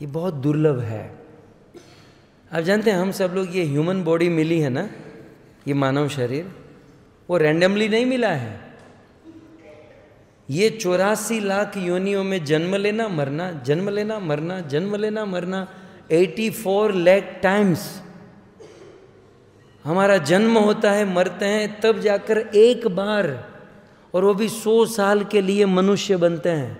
ये बहुत दुर्लभ है। आप जानते हैं, हम सब लोग, ये ह्यूमन बॉडी मिली है ना, ये मानव शरीर, वो रैंडमली नहीं मिला है। ये 84 लाख योनियों में जन्म लेना मरना, जन्म लेना मरना, जन्म लेना मरना, 84 लाख टाइम्स हमारा जन्म होता है, मरते हैं, तब जाकर एक बार, और वो भी 100 साल के लिए मनुष्य बनते हैं।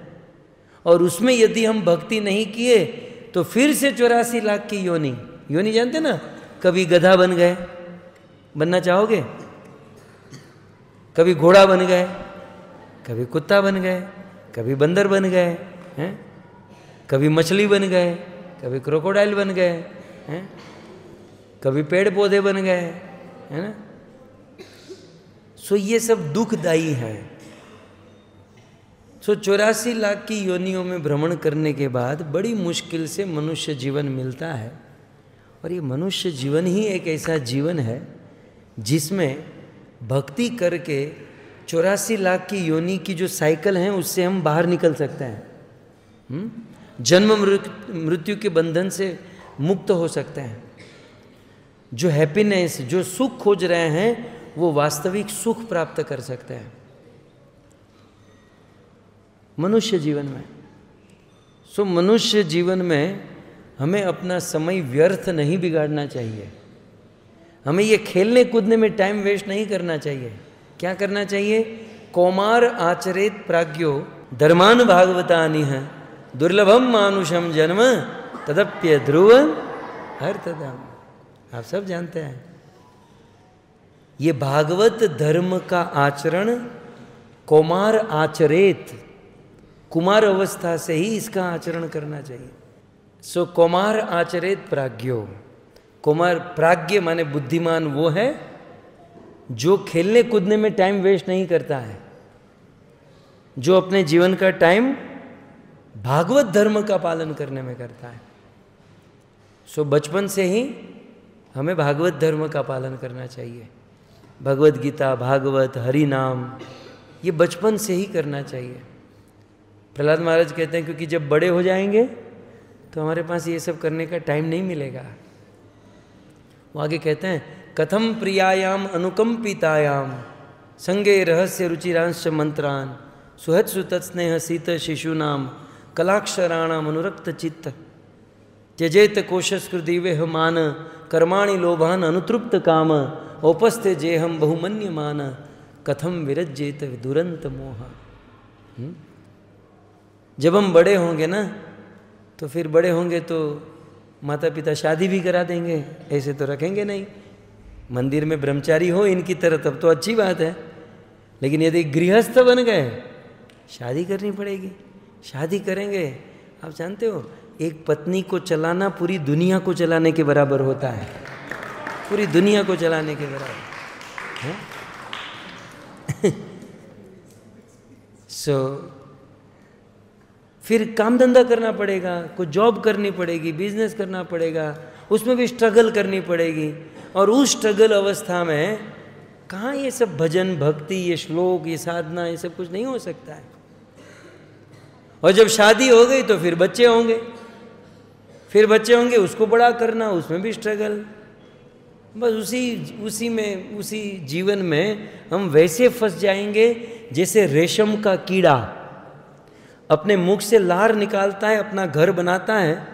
और उसमें यदि हम भक्ति नहीं किए तो फिर से 84 लाख की योनि, योनि जानते ना, कभी गधा बन गए, बनना चाहोगे? कभी घोड़ा बन गए, कभी कुत्ता बन गए, कभी बंदर बन गए हैं, कभी मछली बन गए, कभी क्रोकोडाइल बन गए हैं, कभी पेड़ पौधे बन गए, है ना। सो ये सब दुखदायी है। सो 84 लाख की योनियों में भ्रमण करने के बाद बड़ी मुश्किल से मनुष्य जीवन मिलता है। और ये मनुष्य जीवन ही एक ऐसा जीवन है जिसमें भक्ति करके 84 लाख की योनि की जो साइकिल है उससे हम बाहर निकल सकते हैं, जन्म मृत्यु के बंधन से मुक्त हो सकते हैं। जो हैप्पीनेस, जो सुख खोज रहे हैं, वो वास्तविक सुख प्राप्त कर सकते हैं मनुष्य जीवन में। सो मनुष्य जीवन में हमें अपना समय व्यर्थ नहीं बिगाड़ना चाहिए। हमें ये खेलने कूदने में टाइम वेस्ट नहीं करना चाहिए। क्या करना चाहिए? कौमार आचरेत प्राज्ञो धर्मान भागवतानि है दुर्लभम मानुषम जन्म तदप्य ध्रुव हर्तदाम। आप सब जानते हैं ये भागवत धर्म का आचरण कौमार आचरेत, कुमार अवस्था से ही इसका आचरण करना चाहिए। सो कौमार आचरेत प्राज्ञो, कुमार प्राज्ञ माने बुद्धिमान वो है जो खेलने कूदने में टाइम वेस्ट नहीं करता है, जो अपने जीवन का टाइम भागवत धर्म का पालन करने में करता है। सो बचपन से ही हमें भागवत धर्म का पालन करना चाहिए। भगवत गीता, भागवत, हरि नाम, ये बचपन से ही करना चाहिए। प्रहलाद महाराज कहते हैं क्योंकि जब बड़े हो जाएंगे तो हमारे पास ये सब करने का टाइम नहीं मिलेगा। वो आगे कहते हैं कथम प्रियायाम अनुकंपितायाम संगे रहस्य रुचिरांश मंत्रान सुहत सुतत स्नेह शीत शिशूनाम कलाक्षराणाम अनुरक्त चित्त त्यजेत कोशस्कृदिवेह मान कर्माणि लोभान अनुतृप्त काम औपस्थे जेहम बहुमन्यमान कथम विरज्येत दुरंत मोह। जब हम बड़े होंगे ना, तो फिर बड़े होंगे तो माता पिता शादी भी करा देंगे, ऐसे तो रखेंगे नहीं। मंदिर में ब्रह्मचारी हो इनकी तरह तब तो अच्छी बात है, लेकिन यदि गृहस्थ बन गए शादी करनी पड़ेगी। शादी करेंगे, आप जानते हो एक पत्नी को चलाना पूरी दुनिया को चलाने के बराबर होता है, पूरी दुनिया को चलाने के बराबर है। सो फिर काम धंधा करना पड़ेगा, कुछ जॉब करनी पड़ेगी, बिजनेस करना पड़ेगा, उसमें भी स्ट्रगल करनी पड़ेगी। और उस स्ट्रगल अवस्था में कहाँ ये सब भजन भक्ति, ये श्लोक, ये साधना, ये सब कुछ नहीं हो सकता है। और जब शादी हो गई तो फिर बच्चे होंगे, फिर बच्चे होंगे, उसको बड़ा करना, उसमें भी स्ट्रगल। बस उसी जीवन में हम वैसे फंस जाएंगे जैसे रेशम का कीड़ा अपने मुख से लार निकालता है, अपना घर बनाता है,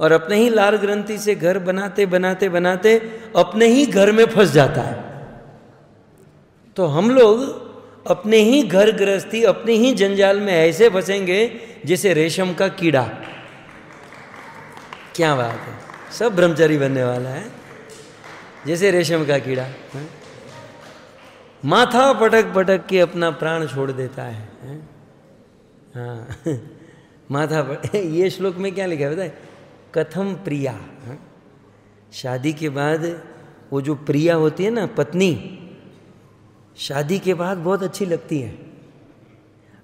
और अपने ही लार ग्रंथि से घर बनाते बनाते बनाते अपने ही घर में फंस जाता है। तो हम लोग अपने ही घर गृहस्थी, अपने ही जंजाल में ऐसे फंसेंगे जैसे रेशम का कीड़ा। क्या बात है, सब ब्रह्मचारी बनने वाला है जैसे रेशम का कीड़ा। माथा पटक पटक के अपना प्राण छोड़ देता है। हाँ माथा ये श्लोक में क्या लिखा है बताए, कथम प्रिया। शादी के बाद वो जो प्रिया होती है ना, पत्नी, शादी के बाद बहुत अच्छी लगती है।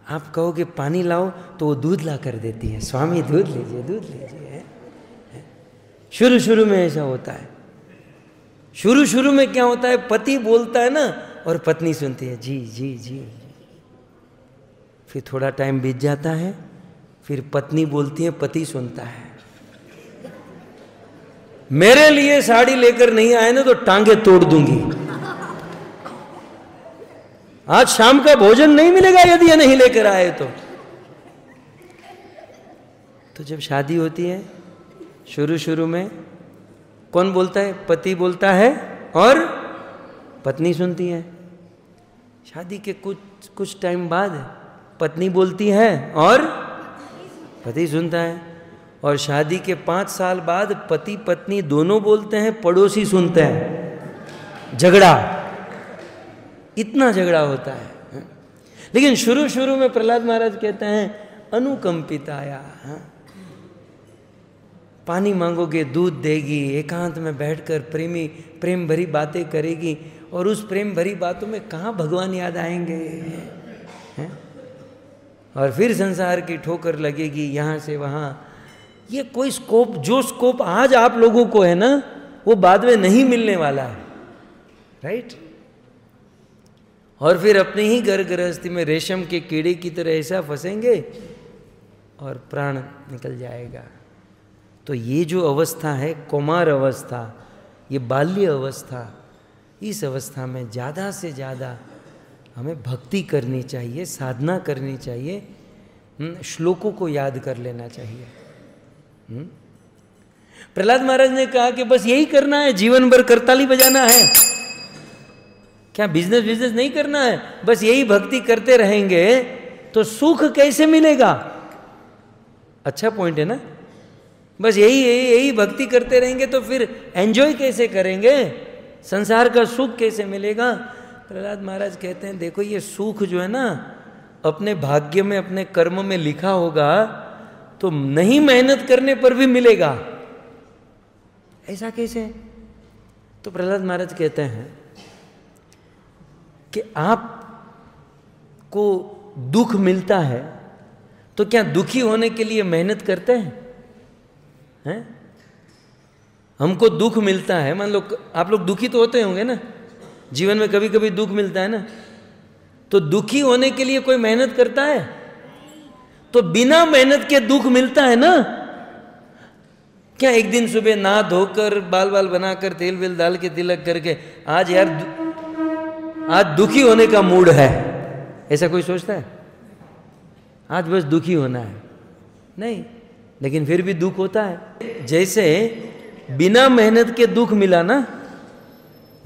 आप कहोगे पानी लाओ तो वो दूध ला कर देती है, स्वामी दूध लीजिए दूध लीजिए। शुरू शुरू में ऐसा होता है। शुरू में क्या होता है, पति बोलता है ना और पत्नी सुनती है जी जी जी। फिर थोड़ा टाइम बीत जाता है, फिर पत्नी बोलती है, पति सुनता है। मेरे लिए साड़ी लेकर नहीं आए ना तो टांगे तोड़ दूंगी। आज शाम का भोजन नहीं मिलेगा यदि ये नहीं लेकर आए तो जब शादी होती है शुरू में कौन बोलता है, पति बोलता है और पत्नी सुनती है। शादी के कुछ टाइम बाद पत्नी बोलती है और पति सुनता है। और शादी के 5 साल बाद पति पत्नी दोनों बोलते हैं, पड़ोसी सुनते हैं। झगड़ा, इतना झगड़ा होता है। लेकिन शुरू में प्रहलाद महाराज कहते हैं अनुकंपिताया, पानी मांगोगे दूध देगी, एकांत में बैठकर प्रेम भरी बातें करेगी, और उस प्रेम भरी बातों में कहाँ भगवान याद आएंगे हैं? और फिर संसार की ठोकर लगेगी यहाँ से वहाँ। ये कोई स्कोप, जो स्कोप आज आप लोगों को है ना, वो बाद में नहीं मिलने वाला है, राइट। और फिर अपने ही घर गृहस्थी में रेशम के कीड़े की तरह ऐसा फंसेंगे और प्राण निकल जाएगा। तो ये जो अवस्था है, कौमार अवस्था, ये बाल्य अवस्था, इस अवस्था में ज़्यादा से ज़्यादा हमें भक्ति करनी चाहिए, साधना करनी चाहिए, श्लोकों को याद कर लेना चाहिए। प्रहलाद महाराज ने कहा कि बस यही करना है, जीवन भर करताली बजाना है, क्या बिजनेस नहीं करना है, बस यही भक्ति करते रहेंगे तो सुख कैसे मिलेगा? अच्छा पॉइंट है ना। बस यही भक्ति करते रहेंगे तो फिर एंजॉय कैसे करेंगे, संसार का सुख कैसे मिलेगा? प्रहलाद महाराज कहते हैं देखो ये सुख जो है ना, अपने भाग्य में, अपने कर्म में लिखा होगा तो नहीं मेहनत करने पर भी मिलेगा। ऐसा कैसे? तो प्रहलाद महाराज कहते हैं कि आपको दुख मिलता है तो क्या दुखी होने के लिए मेहनत करते हैं? हमको दुख मिलता है, मान लो आप लोग दुखी तो होते होंगे ना, जीवन में कभी कभी दुख मिलता है ना, तो दुखी होने के लिए कोई मेहनत करता है? तो बिना मेहनत के दुख मिलता है ना। क्या एक दिन सुबह नहा धोकर बाल बनाकर तेल वेल डाल के तिलक करके आज यार आज दुखी होने का मूड है, ऐसा कोई सोचता है? आज बस दुखी होना है? नहीं, लेकिन फिर भी दुख होता है। जैसे बिना मेहनत के दुख मिला ना,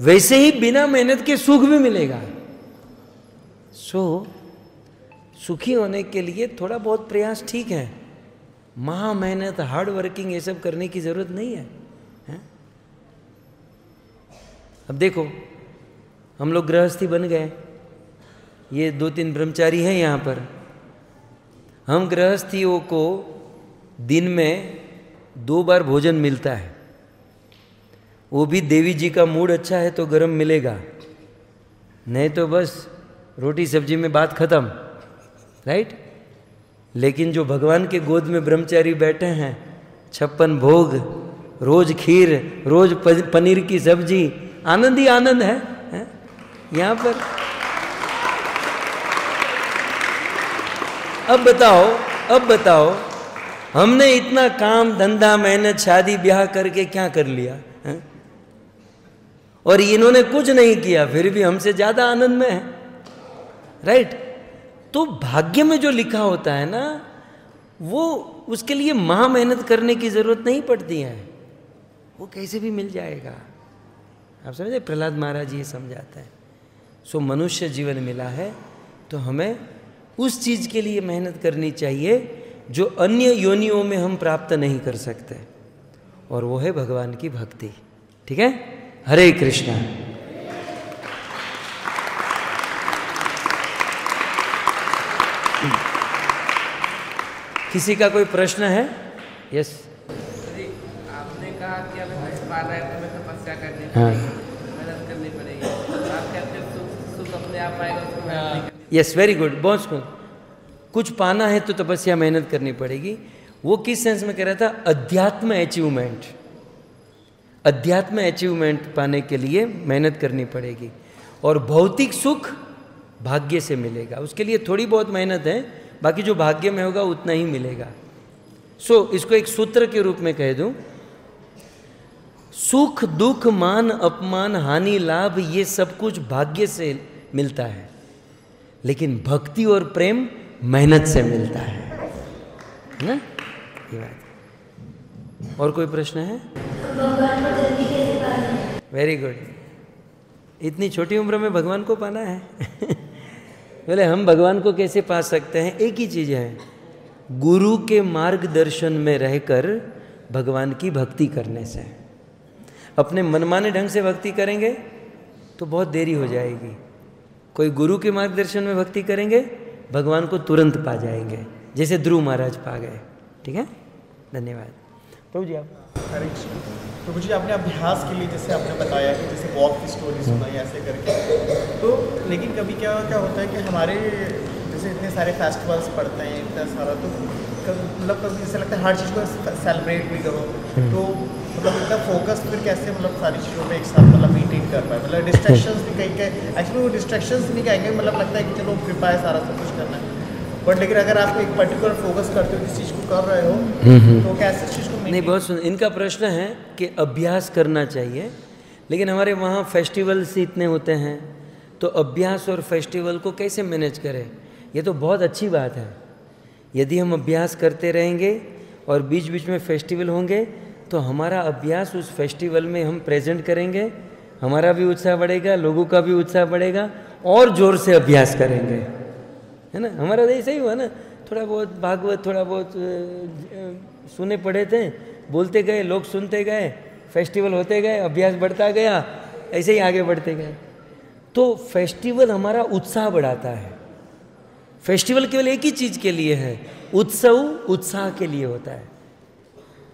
वैसे ही बिना मेहनत के सुख भी मिलेगा। सुखी होने के लिए थोड़ा बहुत प्रयास ठीक है, महा मेहनत हार्ड वर्किंग ये सब करने की जरूरत नहीं है, हैं? अब देखो हम लोग गृहस्थी बन गए, ये 2-3 ब्रह्मचारी हैं यहाँ पर। हम गृहस्थियों को दिन में 2 बार भोजन मिलता है, वो भी देवी जी का मूड अच्छा है तो गरम मिलेगा, नहीं तो बस रोटी सब्जी में बात खत्म, राइट। लेकिन जो भगवान के गोद में ब्रह्मचारी बैठे हैं, 56 भोग, रोज खीर, रोज पनीर की सब्जी, आनंद ही आनंद है यहाँ पर। अब बताओ हमने इतना काम धंधा मेहनत शादी ब्याह करके क्या कर लिया है? और इन्होंने कुछ नहीं किया फिर भी हमसे ज्यादा आनंद में है, राइट। तो भाग्य में जो लिखा होता है ना, वो उसके लिए महा मेहनत करने की जरूरत नहीं पड़ती है, वो कैसे भी मिल जाएगा। आप समझे, प्रहलाद महाराज ये समझाते हैं। सो मनुष्य जीवन मिला है तो हमें उस चीज के लिए मेहनत करनी चाहिए जो अन्य योनियों में हम प्राप्त नहीं कर सकते, और वो है भगवान की भक्ति। ठीक है, हरे कृष्णा। किसी का कोई प्रश्न है? यस। आपने कहा कि अगर भैंस पाल रहा है तो हमें तपस्या करनी पड़ेगी, मेहनत करनी पड़ेगी। आप कहते हैं सुख अपने आप आएगा, उसको मेहनत नहीं करनी। यस, वेरी गुड, बहुत गुड। कुछ पाना है तो तपस्या मेहनत करनी पड़ेगी। वो किस सेंस में कह रहा था? अध्यात्म अचीवमेंट। अध्यात्म अचीवमेंट पाने के लिए मेहनत करनी पड़ेगी, और भौतिक सुख भाग्य से मिलेगा। उसके लिए थोड़ी बहुत मेहनत है, बाकी जो भाग्य में होगा उतना ही मिलेगा। इसको एक सूत्र के रूप में कह दूं, सुख दुख मान अपमान हानि लाभ ये सब कुछ भाग्य से मिलता है, लेकिन भक्ति और प्रेम मेहनत से मिलता है ना, ये बात। और कोई प्रश्न है? Very good. इतनी छोटी उम्र में भगवान को पाना है बोले हम भगवान को कैसे पा सकते हैं? एक ही चीज है, गुरु के मार्गदर्शन में रहकर भगवान की भक्ति करने से। अपने मनमाने ढंग से भक्ति करेंगे तो बहुत देरी हो जाएगी। कोई गुरु के मार्गदर्शन में भक्ति करेंगे, भगवान को तुरंत पा जाएंगे, जैसे ध्रुव महाराज पा गए। ठीक है, धन्यवाद। प्रभु जी आप। हरे कृष्ण। प्रभु जी, आपने अभ्यास के लिए जैसे आपने बताया कि जैसे वॉक की स्टोरी सुनाई ऐसे करके, तो लेकिन कभी क्या होता है कि हमारे जैसे इतने सारे फेस्टिवल्स पड़ते हैं, इतना सारा, तो मतलब कभी ऐसा लगता है हर चीज़ को सेलिब्रेट भी करो, तो मतलब इतना फोकस फिर कैसे मतलब सारी चीज़ों पे एक साथ मतलब मेंटेन कर पाए? मतलब डिस्ट्रैक्शंस भी कहीं एक्चुअली वो डिस्ट्रैक्शंस नहीं कहेंगे, मतलब लगता है कि चलो कृपा है, सारा सब कुछ करना है, बट लेकिन अगर आप एक पर्टिकुलर फोकस करते हो, किस चीज़ को कर रहे हो, तो कैसे इस चीज़ को नहीं, बहुत सुन। इनका प्रश्न है कि अभ्यास करना चाहिए, लेकिन हमारे वहाँ फेस्टिवल्स इतने होते हैं, तो अभ्यास और फेस्टिवल को कैसे मैनेज करें? ये तो बहुत अच्छी बात है। यदि हम अभ्यास करते रहेंगे और बीच बीच में फेस्टिवल होंगे, तो हमारा अभ्यास उस फेस्टिवल में हम प्रेजेंट करेंगे, हमारा भी उत्साह बढ़ेगा, लोगों का भी उत्साह बढ़ेगा, और जोर से अभ्यास करेंगे, है ना। हमारा तो ऐसा ही हुआ ना, थोड़ा बहुत भागवत थोड़ा बहुत सुने पढ़े थे, बोलते गए, लोग सुनते गए, फेस्टिवल होते गए, अभ्यास बढ़ता गया, ऐसे ही आगे बढ़ते गए। तो फेस्टिवल हमारा उत्साह बढ़ाता है। फेस्टिवल केवल एक ही चीज़ के लिए है, उत्सव उत्साह के लिए होता है,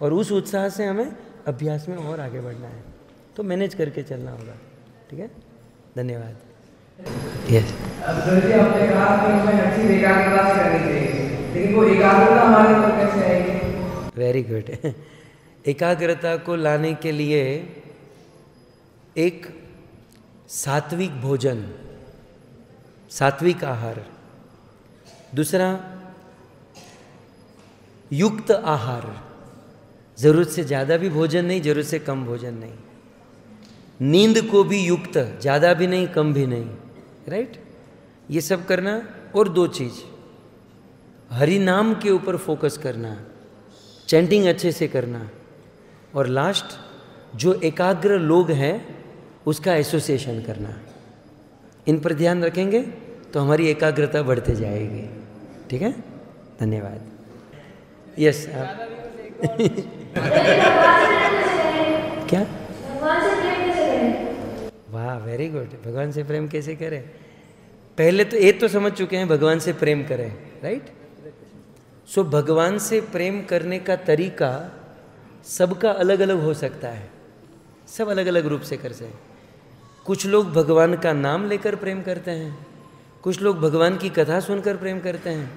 और उस उत्साह से हमें अभ्यास में और आगे बढ़ना है, तो मैनेज करके चलना होगा। ठीक है, धन्यवाद। यस। आपने कहा कि हमें हर चीज एकाग्रता से करनी चाहिए, लेकिन वो एकाग्रता हमारे अंदर कैसे आएगी? Very good. एकाग्रता को लाने के लिए एक सात्विक भोजन, सात्विक आहार, दूसरा युक्त आहार, जरूरत से ज़्यादा भी भोजन नहीं, जरूरत से कम भोजन नहीं, नींद को भी युक्त, ज़्यादा भी नहीं कम भी नहीं, राइट। ये सब करना, और 2 चीज़, हरि नाम के ऊपर फोकस करना, चैंटिंग अच्छे से करना, और लास्ट जो एकाग्र लोग हैं उसका एसोसिएशन करना, इन पर ध्यान रखेंगे तो हमारी एकाग्रता बढ़ते जाएगी। ठीक है, धन्यवाद। यस आप क्या? वाह, वेरी गुड। भगवान से प्रेम कैसे करें? पहले तो ये तो समझ चुके हैं भगवान से प्रेम करें, राइट? सो भगवान से प्रेम करने का तरीका सबका अलग अलग हो सकता है, सब अलग अलग रूप से कर सकते हैं। कुछ लोग भगवान का नाम लेकर प्रेम करते हैं, कुछ लोग भगवान की कथा सुनकर प्रेम करते हैं,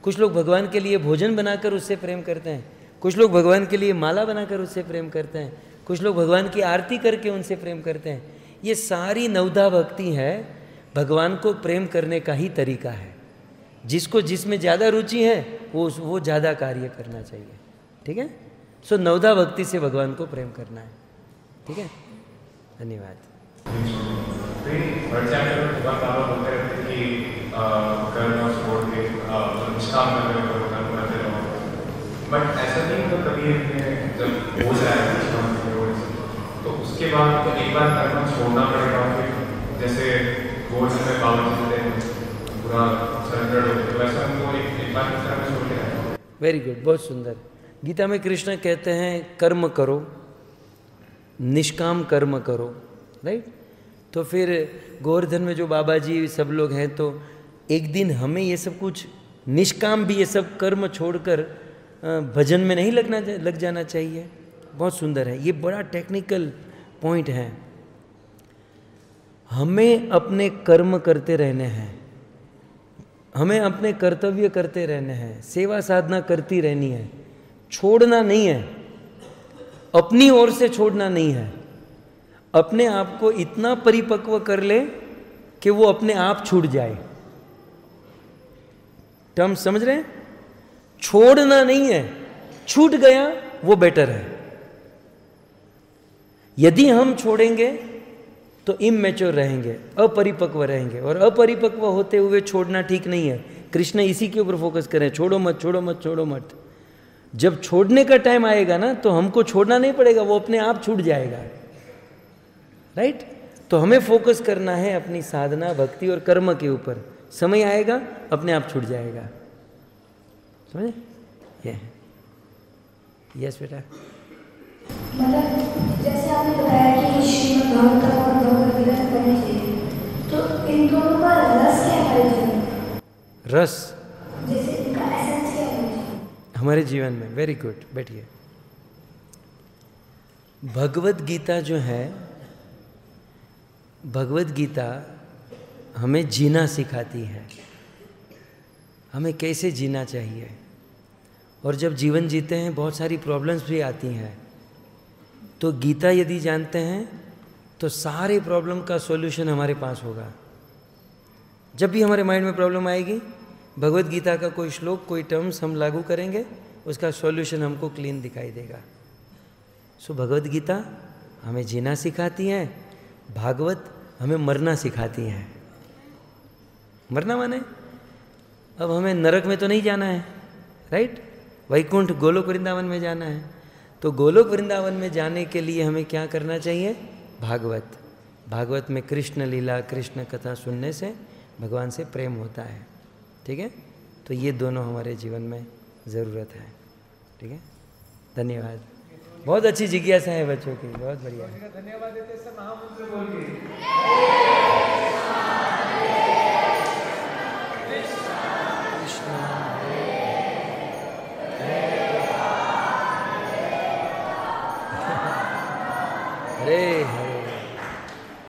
कुछ लोग भगवान के लिए भोजन बनाकर उससे प्रेम करते हैं, कुछ लोग भगवान के लिए माला बनाकर उससे प्रेम करते हैं, कुछ लोग भगवान की आरती करके उनसे प्रेम करते हैं। ये सारी नवधा भक्ति है, भगवान को प्रेम करने का ही तरीका है। जिसको जिसमें ज़्यादा रुचि है वो ज़्यादा कार्य करना चाहिए। ठीक है, सो नवधा भक्ति से भगवान को प्रेम करना है। ठीक है, धन्यवाद। बट ऐसा नहीं तो कभी जब हो जाए तो उसके बाद तो एक बार कर्म छोड़ना पड़ेगा। फिर जैसे गोल्ड में पावर पूरा सरेंडर हो तो वैसा हमको एक बार कर्म छोड़ के आएगा। वेरी गुड, बहुत सुंदर। गीता में कृष्ण कहते हैं कर्म करो, निष्काम कर्म करो, राइट? तो फिर गोवर्धन में जो बाबा जी सब लोग हैं, तो एक दिन हमें ये सब कुछ निष्काम भी ये सब कर्म छोड़कर भजन में नहीं लग जाना चाहिए। बहुत सुंदर है, ये बड़ा टेक्निकल पॉइंट है। हमें अपने कर्म करते रहने हैं, हमें अपने कर्तव्य करते रहने हैं, सेवा साधना करती रहनी है, छोड़ना नहीं है, अपनी ओर से छोड़ना नहीं है। अपने आप को इतना परिपक्व कर ले कि वो अपने आप छूट जाए। टर्म समझ रहे हैं? छोड़ना नहीं है, छूट गया वो बेटर है। यदि हम छोड़ेंगे तो इमैच्योर रहेंगे, अपरिपक्व रहेंगे, और अपरिपक्व होते हुए छोड़ना ठीक नहीं है। कृष्ण इसी के ऊपर फोकस करें, छोड़ो मत, छोड़ो मत, छोड़ो मत। जब छोड़ने का टाइम आएगा ना, तो हमको छोड़ना नहीं पड़ेगा, वो अपने आप छूट जाएगा, राइट? तो हमें फोकस करना है अपनी साधना, भक्ति और कर्म के ऊपर। समय आएगा अपने आप छूट जाएगा। समझे? ये यस बेटा। मतलब जैसे आपने बताया कि श्रीमद् भागवतम और भगवद गीता पढ़नी चाहिए, तो इन दोनों का रस क्या है? रस जैसे इनका एसेंस क्या है हमारे जीवन में? वेरी गुड, बैठिए। भगवद गीता जो है, भगवद गीता हमें जीना सिखाती है, हमें कैसे जीना चाहिए। और जब जीवन जीते हैं बहुत सारी प्रॉब्लम्स भी आती हैं, तो गीता यदि जानते हैं तो सारे प्रॉब्लम का सॉल्यूशन हमारे पास होगा। जब भी हमारे माइंड में प्रॉब्लम आएगी, भगवद गीता का कोई श्लोक, कोई टर्म्स हम लागू करेंगे, उसका सॉल्यूशन हमको क्लीन दिखाई देगा। सो भगवद गीता हमें जीना सिखाती है, भागवत हमें मरना सिखाती है। मरना माने अब हमें नरक में तो नहीं जाना है, राइट? वैकुंठ गोलोक वृंदावन में जाना है। तो गोलोक वृंदावन में जाने के लिए हमें क्या करना चाहिए? भागवत। भागवत में कृष्ण लीला, कृष्ण कथा सुनने से भगवान से प्रेम होता है। ठीक है, तो ये दोनों हमारे जीवन में ज़रूरत है। ठीक है, धन्यवाद। बहुत अच्छी जिज्ञासा है बच्चों की, बहुत बढ़िया है। धन्यवाद देते हैं सब महामंत्र बोल के। हरे हरे